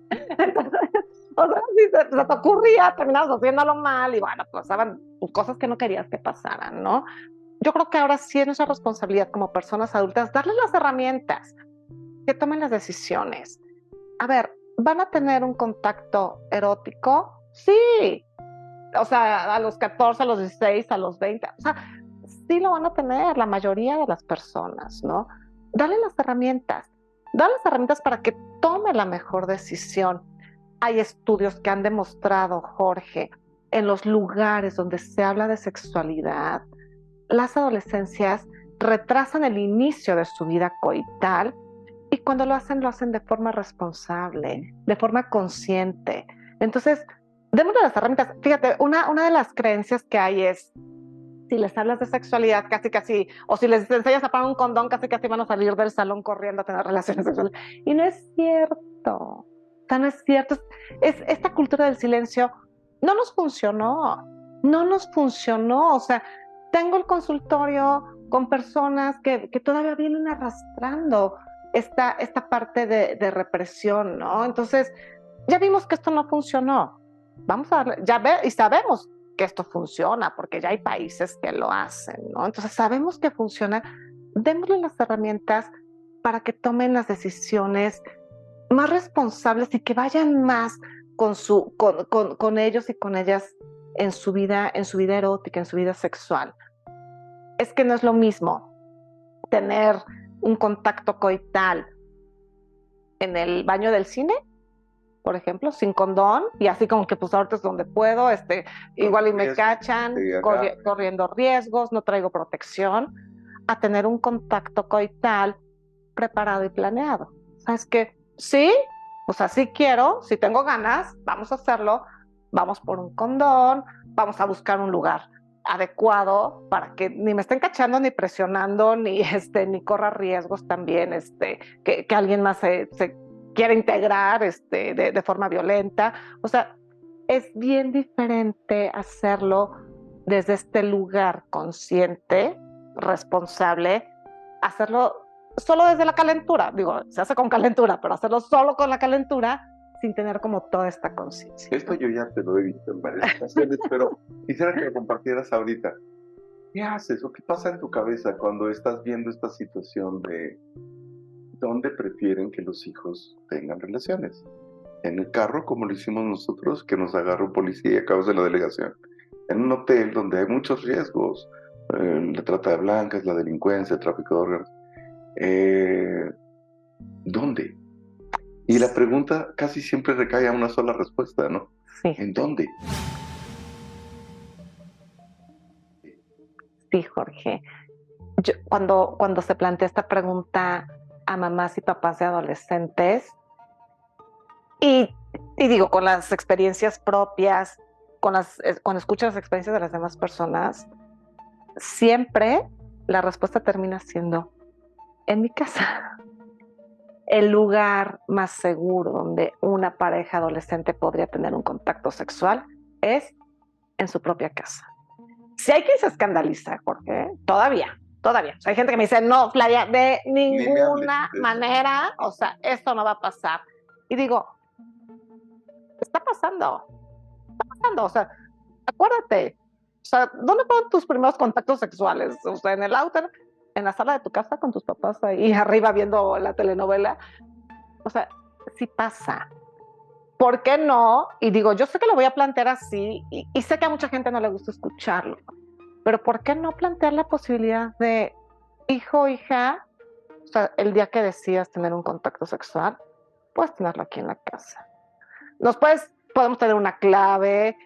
O sea, si se te ocurría, terminabas haciéndolo mal y bueno, pasaban cosas que no querías que pasaran, ¿no? Yo creo que ahora sí es nuestra responsabilidad como personas adultas darles las herramientas, que tomen las decisiones. A ver, ¿van a tener un contacto erótico? Sí. O sea, a los 14, a los 16, a los 20. O sea, sí lo van a tener la mayoría de las personas, ¿no? Dale las herramientas para que tome la mejor decisión. Hay estudios que han demostrado, Jorge, en los lugares donde se habla de sexualidad, las adolescencias retrasan el inicio de su vida coital Y cuando lo hacen de forma responsable, de forma consciente. Entonces, démosle las herramientas. Fíjate, una de las creencias que hay es, si les hablas de sexualidad, casi casi, o si les enseñas a poner un condón, casi casi van a salir del salón corriendo a tener relaciones sexuales. Y no es cierto. O sea, no es cierto. Es esta cultura del silencio no nos funcionó. No nos funcionó. O sea, tengo el consultorio con personas que todavía vienen arrastrando esta parte de represión, ¿no? Entonces, ya vimos que esto no funcionó. Vamos a darle, ya ve, y sabemos que esto funciona, porque ya hay países que lo hacen, ¿no? Entonces sabemos que funciona, démosle las herramientas para que tomen las decisiones más responsables y que vayan más con ellos y con ellas en su vida erótica, en su vida sexual. Es que no es lo mismo tener un contacto coital en el baño del cine, por ejemplo, sin condón, y así como que pues ahorita es donde puedo, igual y me cachan, corriendo riesgos, no traigo protección, a tener un contacto coital preparado y planeado. ¿Sabes qué? Sí, o sea, sí quiero, si tengo ganas, vamos a hacerlo, vamos por un condón, vamos a buscar un lugar adecuado para que ni me estén cachando, ni presionando, ni corra riesgos también, que alguien más se quiere integrar de forma violenta. O sea, es bien diferente hacerlo desde este lugar consciente, responsable, hacerlo solo desde la calentura. Digo, se hace con calentura, pero hacerlo solo con la calentura sin tener como toda esta conciencia. Esto yo ya te lo he visto en varias ocasiones, pero quisiera que lo compartieras ahorita. ¿Qué haces o qué pasa en tu cabeza cuando estás viendo esta situación de dónde prefieren que los hijos tengan relaciones? En el carro, como lo hicimos nosotros, que nos agarró policía a causa de la delegación. En un hotel donde hay muchos riesgos, la trata de blancas, la delincuencia, el tráfico de órganos. ¿Dónde? Y la pregunta casi siempre recae a una sola respuesta, ¿no? Sí. ¿En dónde? Sí, Jorge. Cuando se plantea esta pregunta a mamás y papás de adolescentes, y digo, con las experiencias propias, cuando escucho las experiencias de las demás personas, siempre la respuesta termina siendo en mi casa. El lugar más seguro donde una pareja adolescente podría tener un contacto sexual es en su propia casa. Si hay quien se escandaliza, Jorge, todavía. O sea, hay gente que me dice, no, Flavia, de ninguna manera, o sea, esto no va a pasar. Y digo, está pasando, o sea, acuérdate, o sea, ¿dónde fueron tus primeros contactos sexuales? O sea, en el auto, en la sala de tu casa con tus papás ahí arriba viendo la telenovela. O sea, sí pasa. ¿Por qué no? Y digo, yo sé que lo voy a plantear así y sé que a mucha gente no le gusta escucharlo, pero ¿por qué no plantear la posibilidad de hijo, hija, o sea, el día que decidas tener un contacto sexual, puedes tenerlo aquí en la casa? Podemos tener una clave,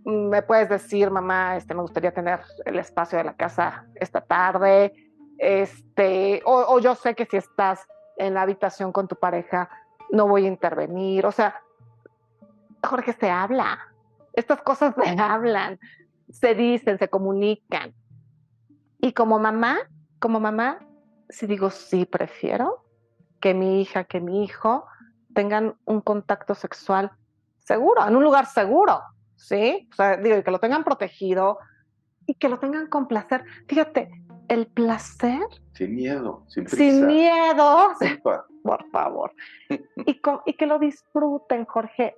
me puedes decir, mamá, me gustaría tener el espacio de la casa esta tarde, o yo sé que si estás en la habitación con tu pareja, no voy a intervenir. O sea, Jorge, se habla. Estas cosas se hablan, se dicen, se comunican. Y como mamá, sí digo, sí, prefiero que mi hija, que mi hijo tengan un contacto sexual seguro, en un lugar seguro, ¿sí? O sea, digo, que lo tengan protegido y que lo tengan con placer. Fíjate, el placer. Sin miedo, sin prisa. Sin miedo. Ufa. Por favor. Y que lo disfruten, Jorge.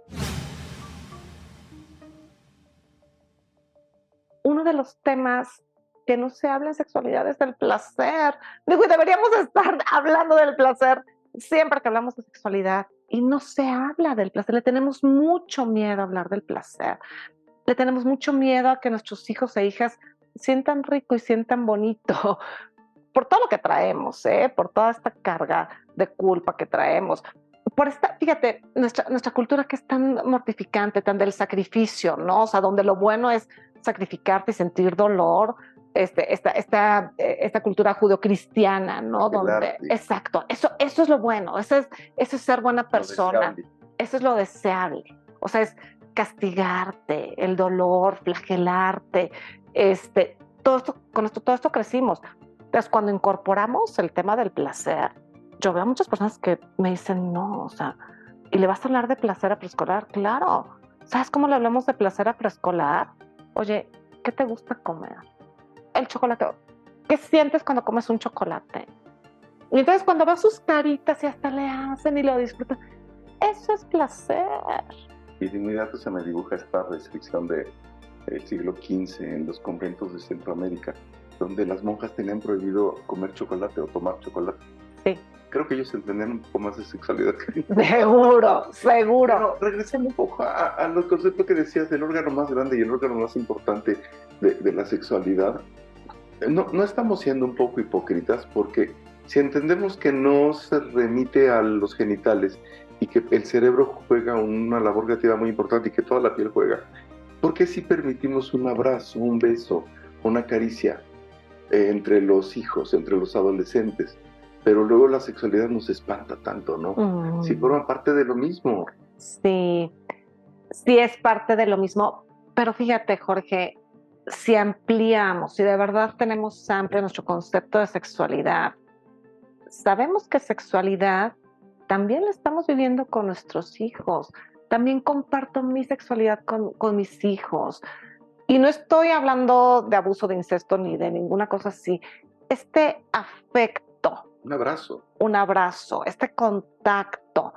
Uno de los temas que no se habla en sexualidad es del placer. Digo, y deberíamos estar hablando del placer siempre que hablamos de sexualidad. Y no se habla del placer. Le tenemos mucho miedo a hablar del placer. Le tenemos mucho miedo a que nuestros hijos e hijas sientan rico y sientan bonito. Por todo lo que traemos, por toda esta carga de culpa que traemos. Fíjate, nuestra cultura que es tan mortificante, tan del sacrificio, ¿no? O sea, donde lo bueno es sacrificarte y sentir dolor, esta cultura judeocristiana, ¿no? Donde, exacto, eso es lo bueno, eso es ser buena persona, eso es lo deseable, o sea, es castigarte, el dolor, flagelarte, todo esto crecimos. Entonces, cuando incorporamos el tema del placer, yo veo a muchas personas que me dicen, no, o sea, ¿y le vas a hablar de placer a preescolar? Claro. ¿Sabes cómo le hablamos de placer a preescolar? Oye, ¿qué te gusta comer? El chocolate. ¿Qué sientes cuando comes un chocolate? Y entonces cuando ves sus caritas y hasta le hacen y lo disfrutan, eso es placer. Y de inmediato se me dibuja esta restricción del siglo XV en los conventos de Centroamérica, donde las monjas tenían prohibido comer chocolate o tomar chocolate. Sí. Creo que ellos entendían un poco más de sexualidad que Seguro. Pero regresando un poco a los conceptos que decías del órgano más grande y el órgano más importante de la sexualidad, no estamos siendo un poco hipócritas, porque si entendemos que no se remite a los genitales y que el cerebro juega una labor creativa muy importante y que toda la piel juega, ¿por qué si permitimos un abrazo, un beso, una caricia entre los hijos, entre los adolescentes? Pero luego la sexualidad nos espanta tanto, ¿no? Si forma parte de lo mismo. Sí es parte de lo mismo, pero fíjate, Jorge, si ampliamos, si de verdad tenemos amplio nuestro concepto de sexualidad, sabemos que sexualidad también la estamos viviendo con nuestros hijos. También comparto mi sexualidad con mis hijos. Y no estoy hablando de abuso, de incesto, ni de ninguna cosa así. Este afecto, un abrazo, este contacto,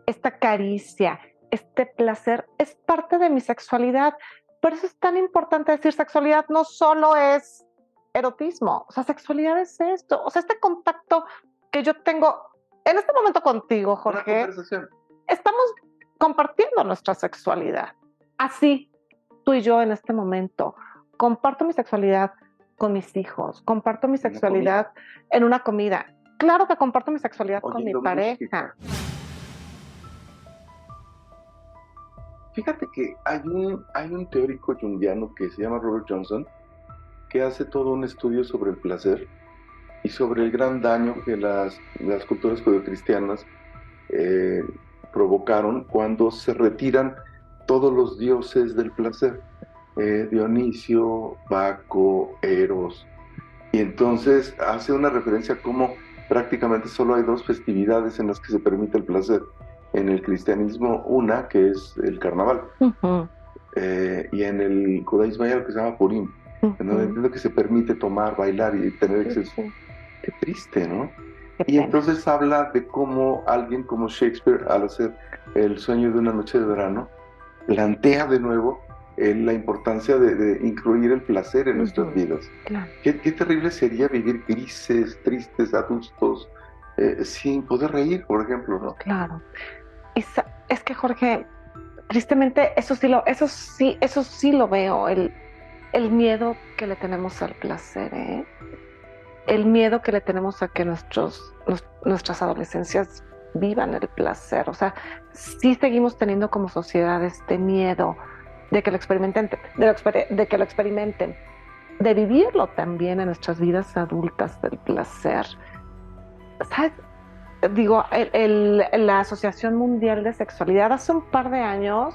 esta caricia, este placer es parte de mi sexualidad. Por eso es tan importante decir, sexualidad no solo es erotismo, o sea, sexualidad es esto, o sea, este contacto que yo tengo en este momento contigo, Jorge. Una conversación. Estamos compartiendo nuestra sexualidad. Así, tú y yo en este momento, comparto mi sexualidad con mis hijos, comparto mi sexualidad en una comida. Claro que comparto mi sexualidad con mi pareja. Fíjate que hay un teórico junguiano que se llama Robert Johnson, que hace todo un estudio sobre el placer y sobre el gran daño que las culturas judeocristianas provocaron cuando se retiran todos los dioses del placer. Dionisio, Baco, Eros. Y entonces hace una referencia a cómo prácticamente solo hay 2 festividades en las que se permite el placer. En el cristianismo una, que es el carnaval, y en el judaísmo hay algo que se llama Purim, en donde entiendo que se permite tomar, bailar y tener exceso. Qué triste, ¿no? Y entonces habla de cómo alguien como Shakespeare, al hacer El sueño de una noche de verano, plantea de nuevo la importancia de incluir el placer en nuestras vidas. Claro. Qué terrible sería vivir grises, tristes, adultos, sin poder reír, por ejemplo, ¿no? Claro. Es que, Jorge, tristemente, eso sí lo veo, el miedo que le tenemos al placer, ¿eh? El miedo que le tenemos a que nuestras adolescencias vivan el placer. O sea, sí seguimos teniendo como sociedad este miedo de que lo experimenten, de vivirlo también en nuestras vidas adultas, del placer. ¿Sabes? Digo, la Asociación Mundial de Sexualidad hace un par de años,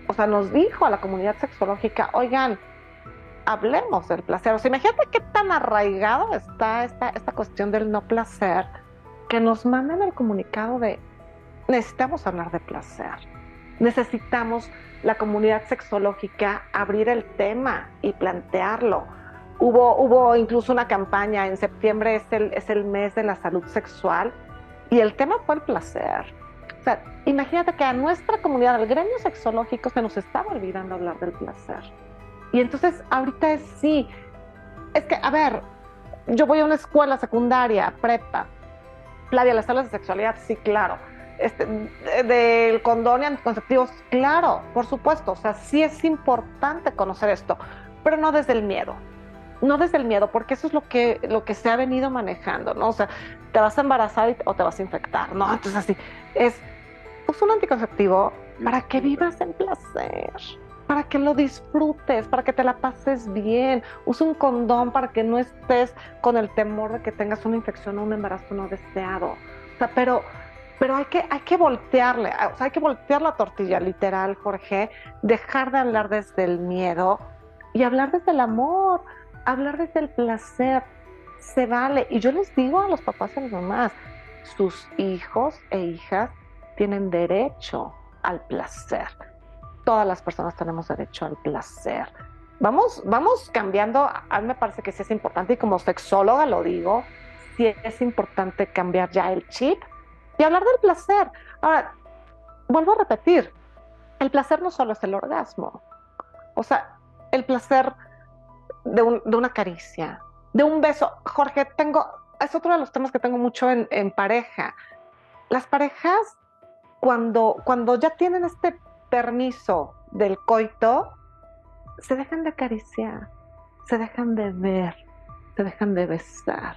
o sea, nos dijo a la comunidad sexológica, oigan, hablemos del placer. O sea, imagínate qué tan arraigado está esta cuestión del no placer, que nos mandan el comunicado de necesitamos hablar de placer. Necesitamos la comunidad sexológica abrir el tema y plantearlo. Hubo incluso una campaña, en septiembre es el mes de la salud sexual, y el tema fue el placer. O sea, imagínate que a nuestra comunidad, al gremio sexológico, se nos estaba olvidando hablar del placer. Y entonces ahorita es que, a ver, yo voy a una escuela secundaria, prepa. Flavia, las aulas de sexualidad, sí, claro. Del condón y anticonceptivos, claro, por supuesto. O sea, sí es importante conocer esto, pero no desde el miedo. No desde el miedo, porque eso es lo que se ha venido manejando, ¿no? O sea, te vas a embarazar o te vas a infectar, ¿no? Entonces así, usa un anticonceptivo para que vivas en placer. para que lo disfrutes, para que te la pases bien. Usa un condón para que no estés con el temor de que tengas una infección o un embarazo no deseado. O sea, pero hay que voltearle, o sea, hay que voltear la tortilla, literal, Jorge, dejar de hablar desde el miedo y hablar desde el amor, hablar desde el placer. Se vale. Y yo les digo a los papás y a las mamás, sus hijos e hijas tienen derecho al placer. Todas las personas tenemos derecho al placer. Vamos cambiando. A mí me parece que sí es importante, y como sexóloga lo digo, sí es importante cambiar ya el chip y hablar del placer. Ahora, vuelvo a repetir, el placer no solo es el orgasmo. O sea, el placer de una caricia, de un beso. Jorge, es otro de los temas que tengo mucho en pareja. Las parejas, cuando ya tienen este permiso del coito, se dejan de acariciar, se dejan de ver, se dejan de besar,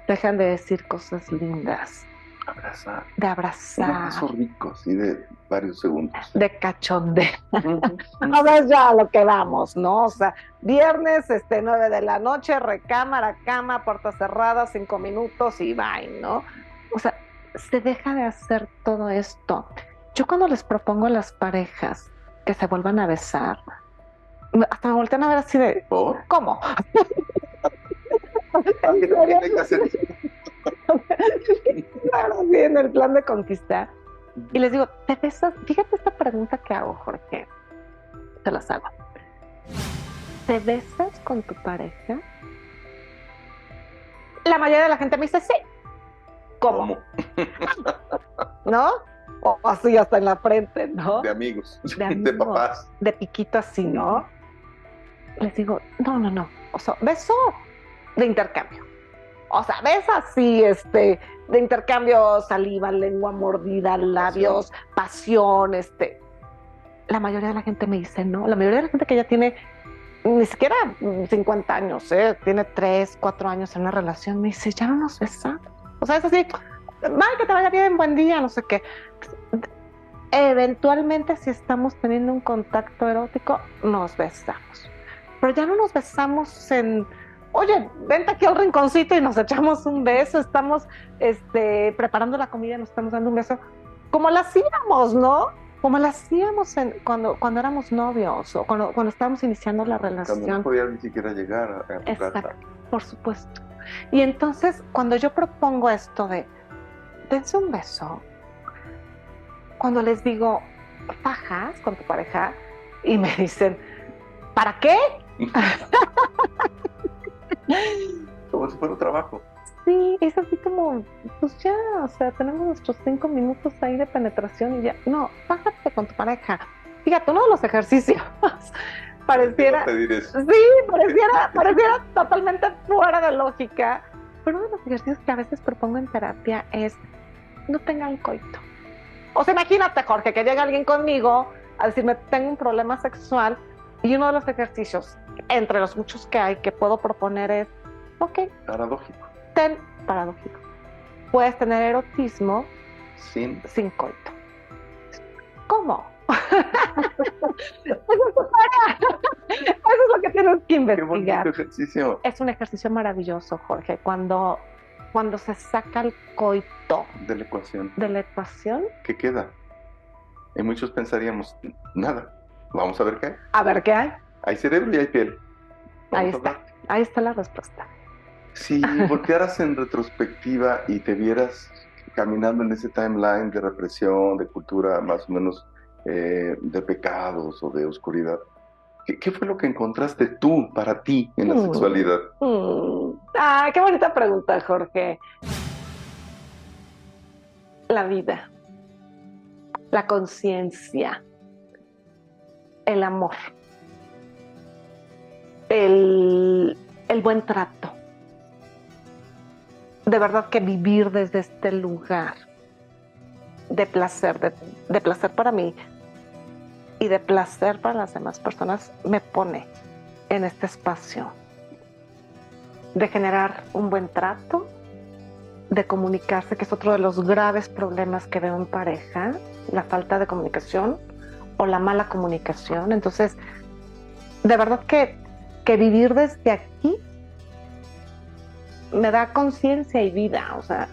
dejan de decir cosas lindas. Abrazar. De abrazar. Un abrazo rico, así de varios segundos. De cachondeo. A ver ya a lo que vamos, ¿no? O sea, viernes, 9 de la noche, recámara, cama, puertas cerradas, 5 minutos y bye, ¿no? O sea, se deja de hacer todo esto. Yo cuando les propongo a las parejas que se vuelvan a besar, hasta me voltean a ver así de, ¿Por? ¿cómo? ¿Qué tiene que hacer? Claro, sí, en el plan de conquistar. Y les digo, ¿te besas? Fíjate esta pregunta que hago, Jorge. Te las hago. ¿Te besas con tu pareja? La mayoría de la gente me dice sí. ¿Cómo? ¿No? O así hasta en la frente, ¿no? De amigos, de papás. De piquito así, ¿no? Les digo, no. O sea, beso de intercambio. O sea, ves así, de intercambio, saliva, lengua mordida, labios, pasión, La mayoría de la gente me dice no. La mayoría de la gente que ya tiene ni siquiera 50 años, tiene 3, 4 años en una relación, me dice, ya no nos besamos. O sea, es así, vaya, que te vaya bien, buen día, no sé qué. Eventualmente, si estamos teniendo un contacto erótico, nos besamos. Pero ya no nos besamos oye, vente aquí al rinconcito y nos echamos un beso, estamos preparando la comida y nos estamos dando un beso, como lo hacíamos, ¿no? Como lo hacíamos cuando éramos novios o cuando estábamos iniciando la relación. Cuando no podías ni siquiera llegar a tu casa. Por supuesto. Y entonces, cuando yo propongo esto de dense un beso, cuando les digo, fajas con tu pareja, y me dicen, ¿para qué? Como si fuera un trabajo. Sí, es así como, pues ya, o sea, tenemos nuestros 5 minutos ahí de penetración y ya. No, fájate con tu pareja. Fíjate, uno de los ejercicios pareciera totalmente fuera de lógica, pero uno de los ejercicios que a veces propongo en terapia es no tengan coito. O sea, imagínate, Jorge, que llega alguien conmigo a decirme, tengo un problema sexual, y uno de los ejercicios, entre los muchos que hay, que puedo proponer es, ok. Paradójico. Puedes tener erotismo sin coito. ¿Cómo? Eso es lo que tienes que investigar. Qué bonito ejercicio. Es un ejercicio maravilloso, Jorge, cuando se saca el coito de la ecuación. ¿De la ecuación? ¿Qué queda? Y muchos pensaríamos, nada. Vamos a ver qué hay. A ver qué hay. Hay cerebro y hay piel. Ahí está la respuesta. Si voltearas en retrospectiva y te vieras caminando en ese timeline de represión, de cultura más o menos de pecados o de oscuridad, ¿qué fue lo que encontraste tú, para ti, en la sexualidad? Qué bonita pregunta, Jorge. La vida, la conciencia, el amor, el buen trato. De verdad que vivir desde este lugar de placer, de placer para mí y de placer para las demás personas, me pone en este espacio de generar un buen trato, de comunicarse, que es otro de los graves problemas que veo en pareja, la falta de comunicación o la mala comunicación. Entonces, de verdad que vivir desde aquí me da conciencia y vida. O sea,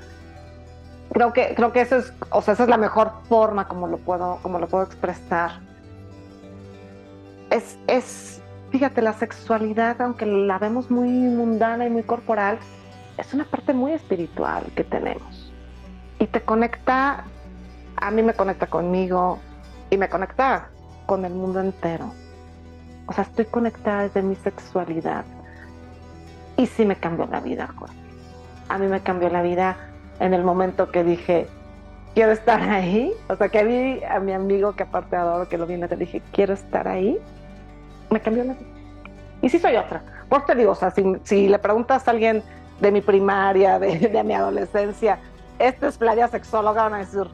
creo que eso es, o sea, esa es la mejor forma como lo puedo expresar. Fíjate, la sexualidad, aunque la vemos muy mundana y muy corporal, es una parte muy espiritual que tenemos. Y te conecta, a mí me conecta conmigo y me conecta con el mundo entero. O sea, estoy conectada desde mi sexualidad. Y sí me cambió la vida, Jorge. A mí me cambió la vida en el momento que dije, quiero estar ahí. O sea, que vi a mi amigo que aparte adoro, que lo vi en la tele, dije, quiero estar ahí. Me cambió la vida. Y sí soy otra. Por te digo, o sea, si le preguntas a alguien de mi primaria, de mi adolescencia, ¿esta es Flavia sexóloga? Van a decir,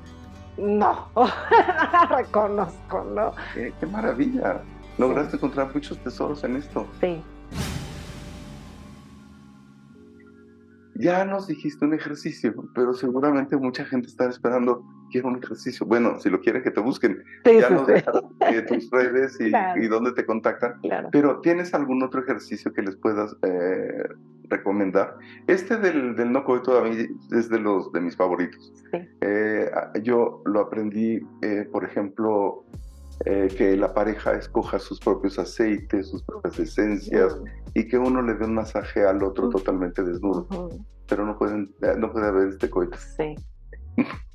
no, no la reconozco, ¿no? ¡Qué maravilla! Lograste encontrar muchos tesoros en esto. Sí. Ya nos dijiste un ejercicio, pero seguramente mucha gente está esperando, quiero un ejercicio. Bueno, si lo quieren que te busquen, Sí, ya sí, nos sí. dejas tus redes Claro. y dónde te contactan. Claro. Pero ¿tienes algún otro ejercicio que les puedas recomendar? Este del no coito a mí es de mis favoritos. Sí. Yo lo aprendí, por ejemplo, que la pareja escoja sus propios aceites, sus propias esencias, y que uno le dé un masaje al otro totalmente desnudo. Pero no puede haber este coito. Sí.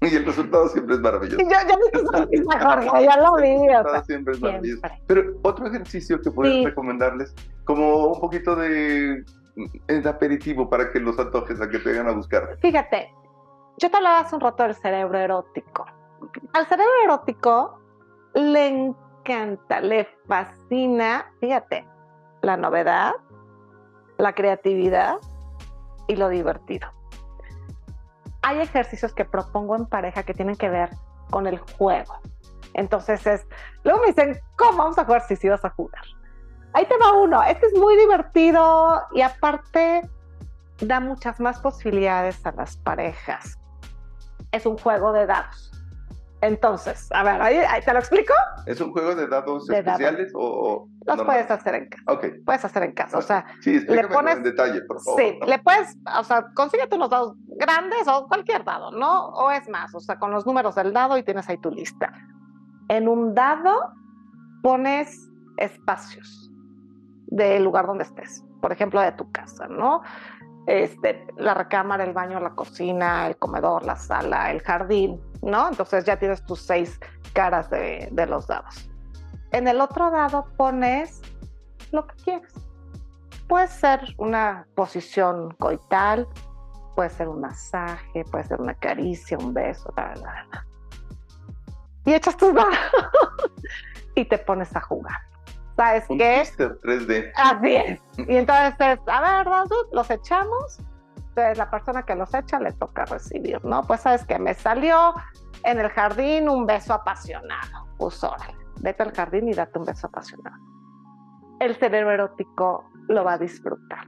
Y el resultado siempre es maravilloso. Yo misma, Jorge, ya lo vi. El resultado siempre es maravilloso. Pero otro ejercicio que puedes recomendarles, como un poquito de aperitivo para que los antojes a que te vengan a buscar. Fíjate, yo te hablaba hace un rato del cerebro erótico. Al cerebro erótico le encanta, le fascina, fíjate, la novedad, la creatividad y lo divertido. Hay ejercicios que propongo en pareja que tienen que ver con el juego. Entonces luego me dicen, ¿cómo vamos a jugar? Si vas a jugar. Ahí te va uno. Este es muy divertido y aparte da muchas más posibilidades a las parejas. Es un juego de dados. Entonces, a ver, ahí ¿te lo explico? ¿Es un juego de dados especiales o los normal? Puedes hacer en casa. Okay. Puedes hacer en casa. Okay. O sea, sí, explícame en detalle, por favor. Sí, le puedes, o sea, consíguete unos dados grandes o cualquier dado, ¿no? O es más, o sea, con los números del dado y tienes ahí tu lista. En un dado pones espacios del lugar donde estés. Por ejemplo, de tu casa, ¿no? La recámara, el baño, la cocina, el comedor, la sala, el jardín, ¿no? Entonces ya tienes tus 6 caras de los dados. En el otro dado pones lo que quieres. Puede ser una posición coital, puede ser un masaje, puede ser una caricia, un beso, y echas tus dados y te pones a jugar. ¿Sabes qué? Un 3D. Así es. Y entonces, a ver, los echamos. Entonces, la persona que los echa le toca recibir, ¿no? Pues, ¿sabes qué? Me salió en el jardín un beso apasionado. Pues, órale, vete al jardín y date un beso apasionado. El cerebro erótico lo va a disfrutar.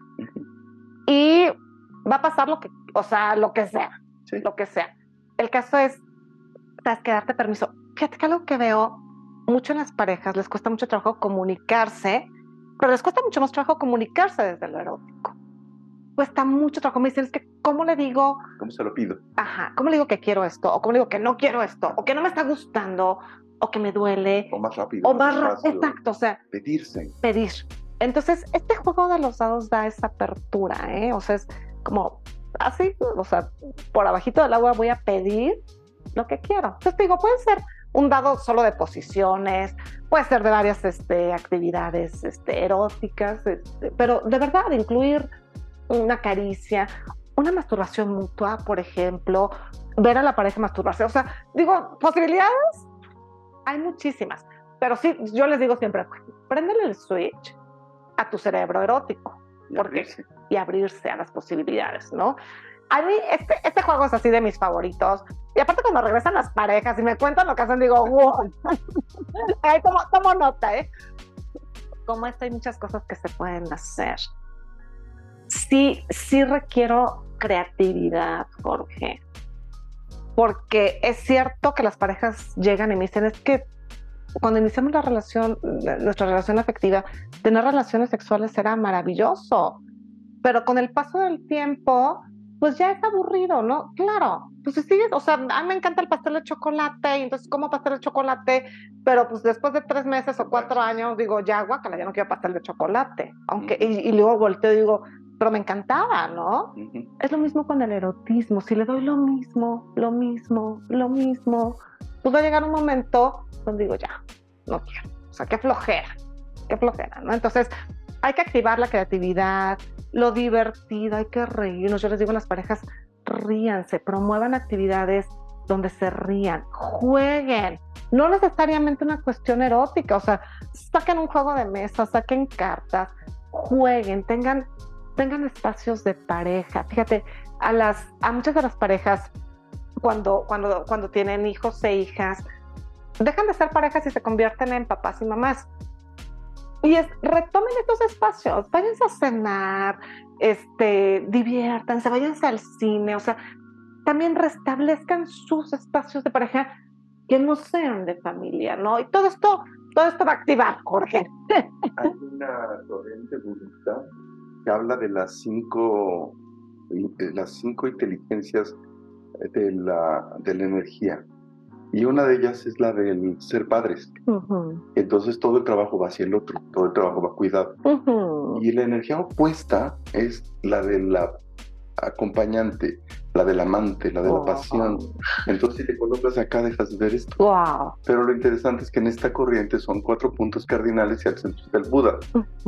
Y va a pasar lo que sea. Sí. Lo que sea. El caso es, ¿sabes qué? Darte permiso. Fíjate que algo que veo mucho en las parejas, les cuesta mucho trabajo comunicarse, pero les cuesta mucho más trabajo comunicarse desde lo erótico. Cuesta mucho trabajo. Me dicen, es que, ¿cómo le digo? ¿Cómo se lo pido? Ajá, ¿cómo le digo que quiero esto? O ¿cómo le digo que no quiero esto? O que no me está gustando, o que me duele. O más rápido. O más rápido. Exacto, o sea. Pedir. Entonces, este juego de los dados da esa apertura, ¿eh? O sea, es como así, o sea, por abajito del agua voy a pedir lo que quiero. Entonces, te digo, puede ser un dado solo de posiciones, puede ser de varias actividades eróticas, pero de verdad incluir una caricia, una masturbación mutua, por ejemplo, ver a la pareja masturbarse. O sea, digo, posibilidades hay muchísimas, pero sí, yo les digo siempre, préndele el switch a tu cerebro erótico y abrirse a las posibilidades, ¿no? A mí este juego es así de mis favoritos. Y aparte cuando regresan las parejas y me cuentan lo que hacen, digo, wow. Tomo nota, ¿eh? Como esto hay muchas cosas que se pueden hacer. Sí requiero creatividad, Jorge. Porque es cierto que las parejas llegan y me dicen, es que cuando iniciamos nuestra relación afectiva, tener relaciones sexuales era maravilloso, pero con el paso del tiempo, pues ya es aburrido, ¿no? Claro, pues si sigues, o sea, a mí me encanta el pastel de chocolate, y entonces como pastel de chocolate, pero pues después de 3 meses o 4 años, digo, ya, guácala, ya no quiero pastel de chocolate, aunque, y luego volteo y digo, pero me encantaba, ¿no? Es lo mismo con el erotismo, si le doy lo mismo, pues va a llegar un momento donde digo, ya, no quiero, o sea, qué flojera, ¿no? Entonces, hay que activar la creatividad, lo divertido, hay que reírnos. Yo les digo a las parejas, ríanse, promuevan actividades donde se rían, jueguen, no necesariamente una cuestión erótica, o sea, saquen un juego de mesa, saquen cartas, jueguen, tengan espacios de pareja. Fíjate, a muchas de las parejas, cuando tienen hijos e hijas, dejan de ser parejas y se convierten en papás y mamás. Y retomen estos espacios, váyanse a cenar, diviértanse, váyanse al cine, o sea, también restablezcan sus espacios de pareja que no sean de familia, ¿no? Y todo esto va a activar, Jorge. Hay una corriente budista que habla de las cinco inteligencias de la energía. Y una de ellas es la del ser padres. Entonces todo el trabajo va hacia el otro, todo el trabajo va cuidado. Y la energía opuesta es la de la acompañante, la del amante, la de la pasión. Entonces si te colocas acá dejas de ver esto. Pero lo interesante es que en esta corriente son 4 puntos cardinales y acentos del Buda.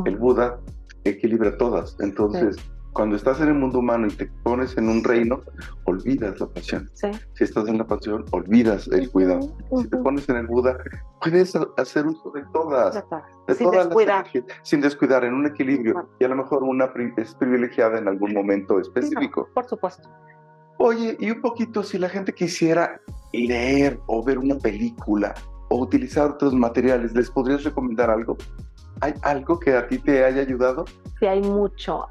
El Buda equilibra todas. Entonces cuando estás en el mundo humano y te pones en un reino, olvidas la pasión. Si estás en la pasión, olvidas el cuidado. Si te pones en el Buda, puedes hacer uso de todas. De sin todas descuidar. Sin descuidar, en un equilibrio. Y a lo mejor una es privilegiada en algún momento específico. Por supuesto. Oye, y un poquito, si la gente quisiera leer o ver una película o utilizar otros materiales, ¿les podrías recomendar algo? ¿Hay algo que a ti te haya ayudado? Sí, hay mucho.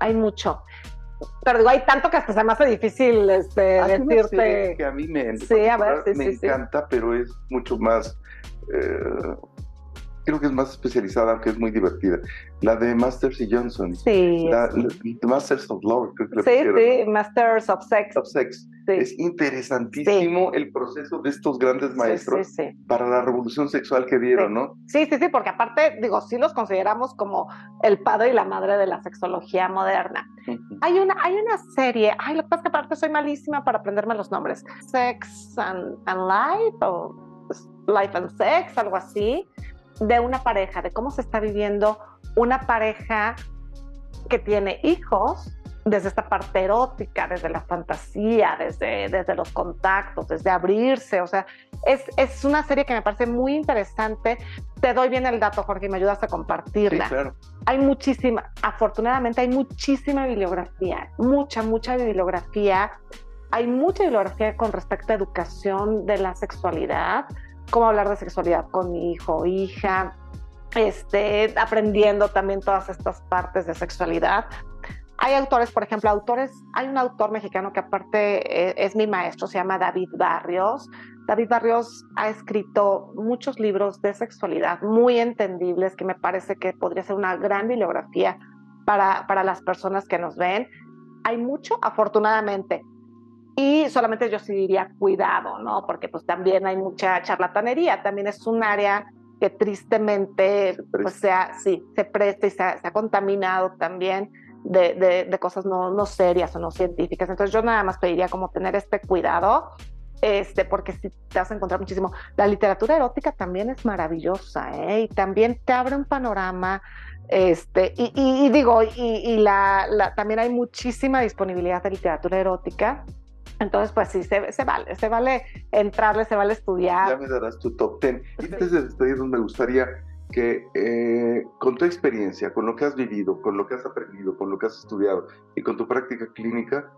Pero digo, hay tanto que hasta se me hace difícil decirte. Que a mí me encanta, pero es mucho más, creo que es más especializada, aunque es muy divertida. La de Masters y Johnson. Sí. Masters of Love, creo que le pusieron. Sí, Masters of Sex. Sí. Es interesantísimo el proceso de estos grandes maestros para la revolución sexual que dieron, ¿no? Sí, porque aparte, digo, sí los consideramos como el padre y la madre de la sexología moderna. Hay una serie, lo que pasa es que aparte soy malísima para aprenderme los nombres. Sex and Life, o Life and Sex, algo así, de una pareja, de cómo se está viviendo una pareja que tiene hijos, desde esta parte erótica, desde la fantasía, desde los contactos, desde abrirse, o sea, es una serie que me parece muy interesante. Te doy bien el dato, Jorge, y me ayudas a compartirla. Sí, claro. Afortunadamente hay muchísima bibliografía, mucha bibliografía. Hay mucha bibliografía con respecto a educación de la sexualidad, cómo hablar de sexualidad con mi hijo o hija, aprendiendo también todas estas partes de sexualidad. Hay autores, por ejemplo, hay un autor mexicano que aparte es mi maestro, se llama David Barrios. David Barrios ha escrito muchos libros de sexualidad muy entendibles, que me parece que podría ser una gran bibliografía para las personas que nos ven. Hay mucho, afortunadamente. Y solamente yo sí diría cuidado, ¿no? Porque pues también hay mucha charlatanería, también es un área que tristemente se presta y se ha contaminado también de cosas no serias o no científicas. Entonces yo nada más pediría como tener este cuidado, porque sí te vas a encontrar muchísimo. La literatura erótica también es maravillosa, y también te abre un panorama, también hay muchísima disponibilidad de literatura erótica. Entonces, pues sí, se vale entrarle, se vale estudiar. Ya me darás tu top 10. Y antes de despedirnos, me gustaría que con tu experiencia, con lo que has vivido, con lo que has aprendido, con lo que has estudiado y con tu práctica clínica,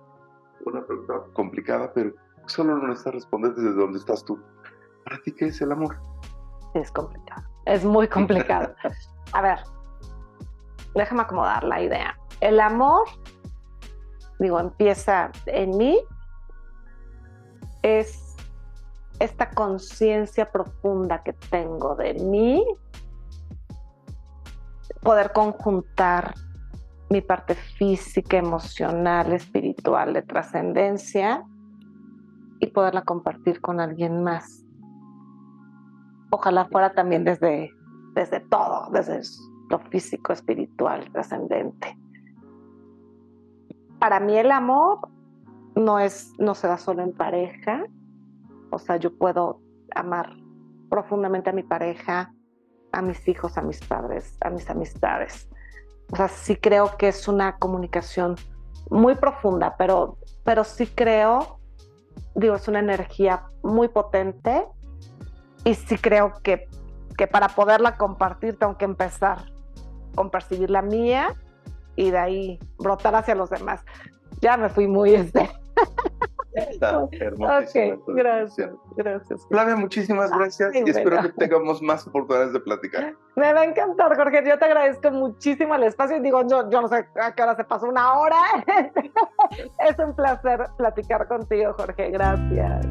una pregunta complicada, pero solo no necesitas responder desde donde estás tú. ¿Para ti qué es el amor? Es complicado, es muy complicado. A ver, déjame acomodar la idea. El amor, empieza en mí, es esta conciencia profunda que tengo de mí, poder conjuntar mi parte física, emocional, espiritual, de trascendencia y poderla compartir con alguien más. Ojalá fuera también desde todo, desde lo físico, espiritual, trascendente. Para mí el amor no se da solo en pareja. O sea, yo puedo amar profundamente a mi pareja, a mis hijos, a mis padres, a mis amistades. O sea, sí creo que es una comunicación muy profunda, pero sí creo, es una energía muy potente y sí creo que para poderla compartir tengo que empezar con percibir la mía y de ahí brotar hacia los demás. Ya me fui muy Está hermosísima. Ok, gracias. Flavia, muchísimas gracias y espero que tengamos más oportunidades de platicar. Me va a encantar, Jorge. Yo te agradezco muchísimo el espacio. Digo, yo no sé a qué hora se pasó, 1 hora. Es un placer platicar contigo, Jorge. Gracias.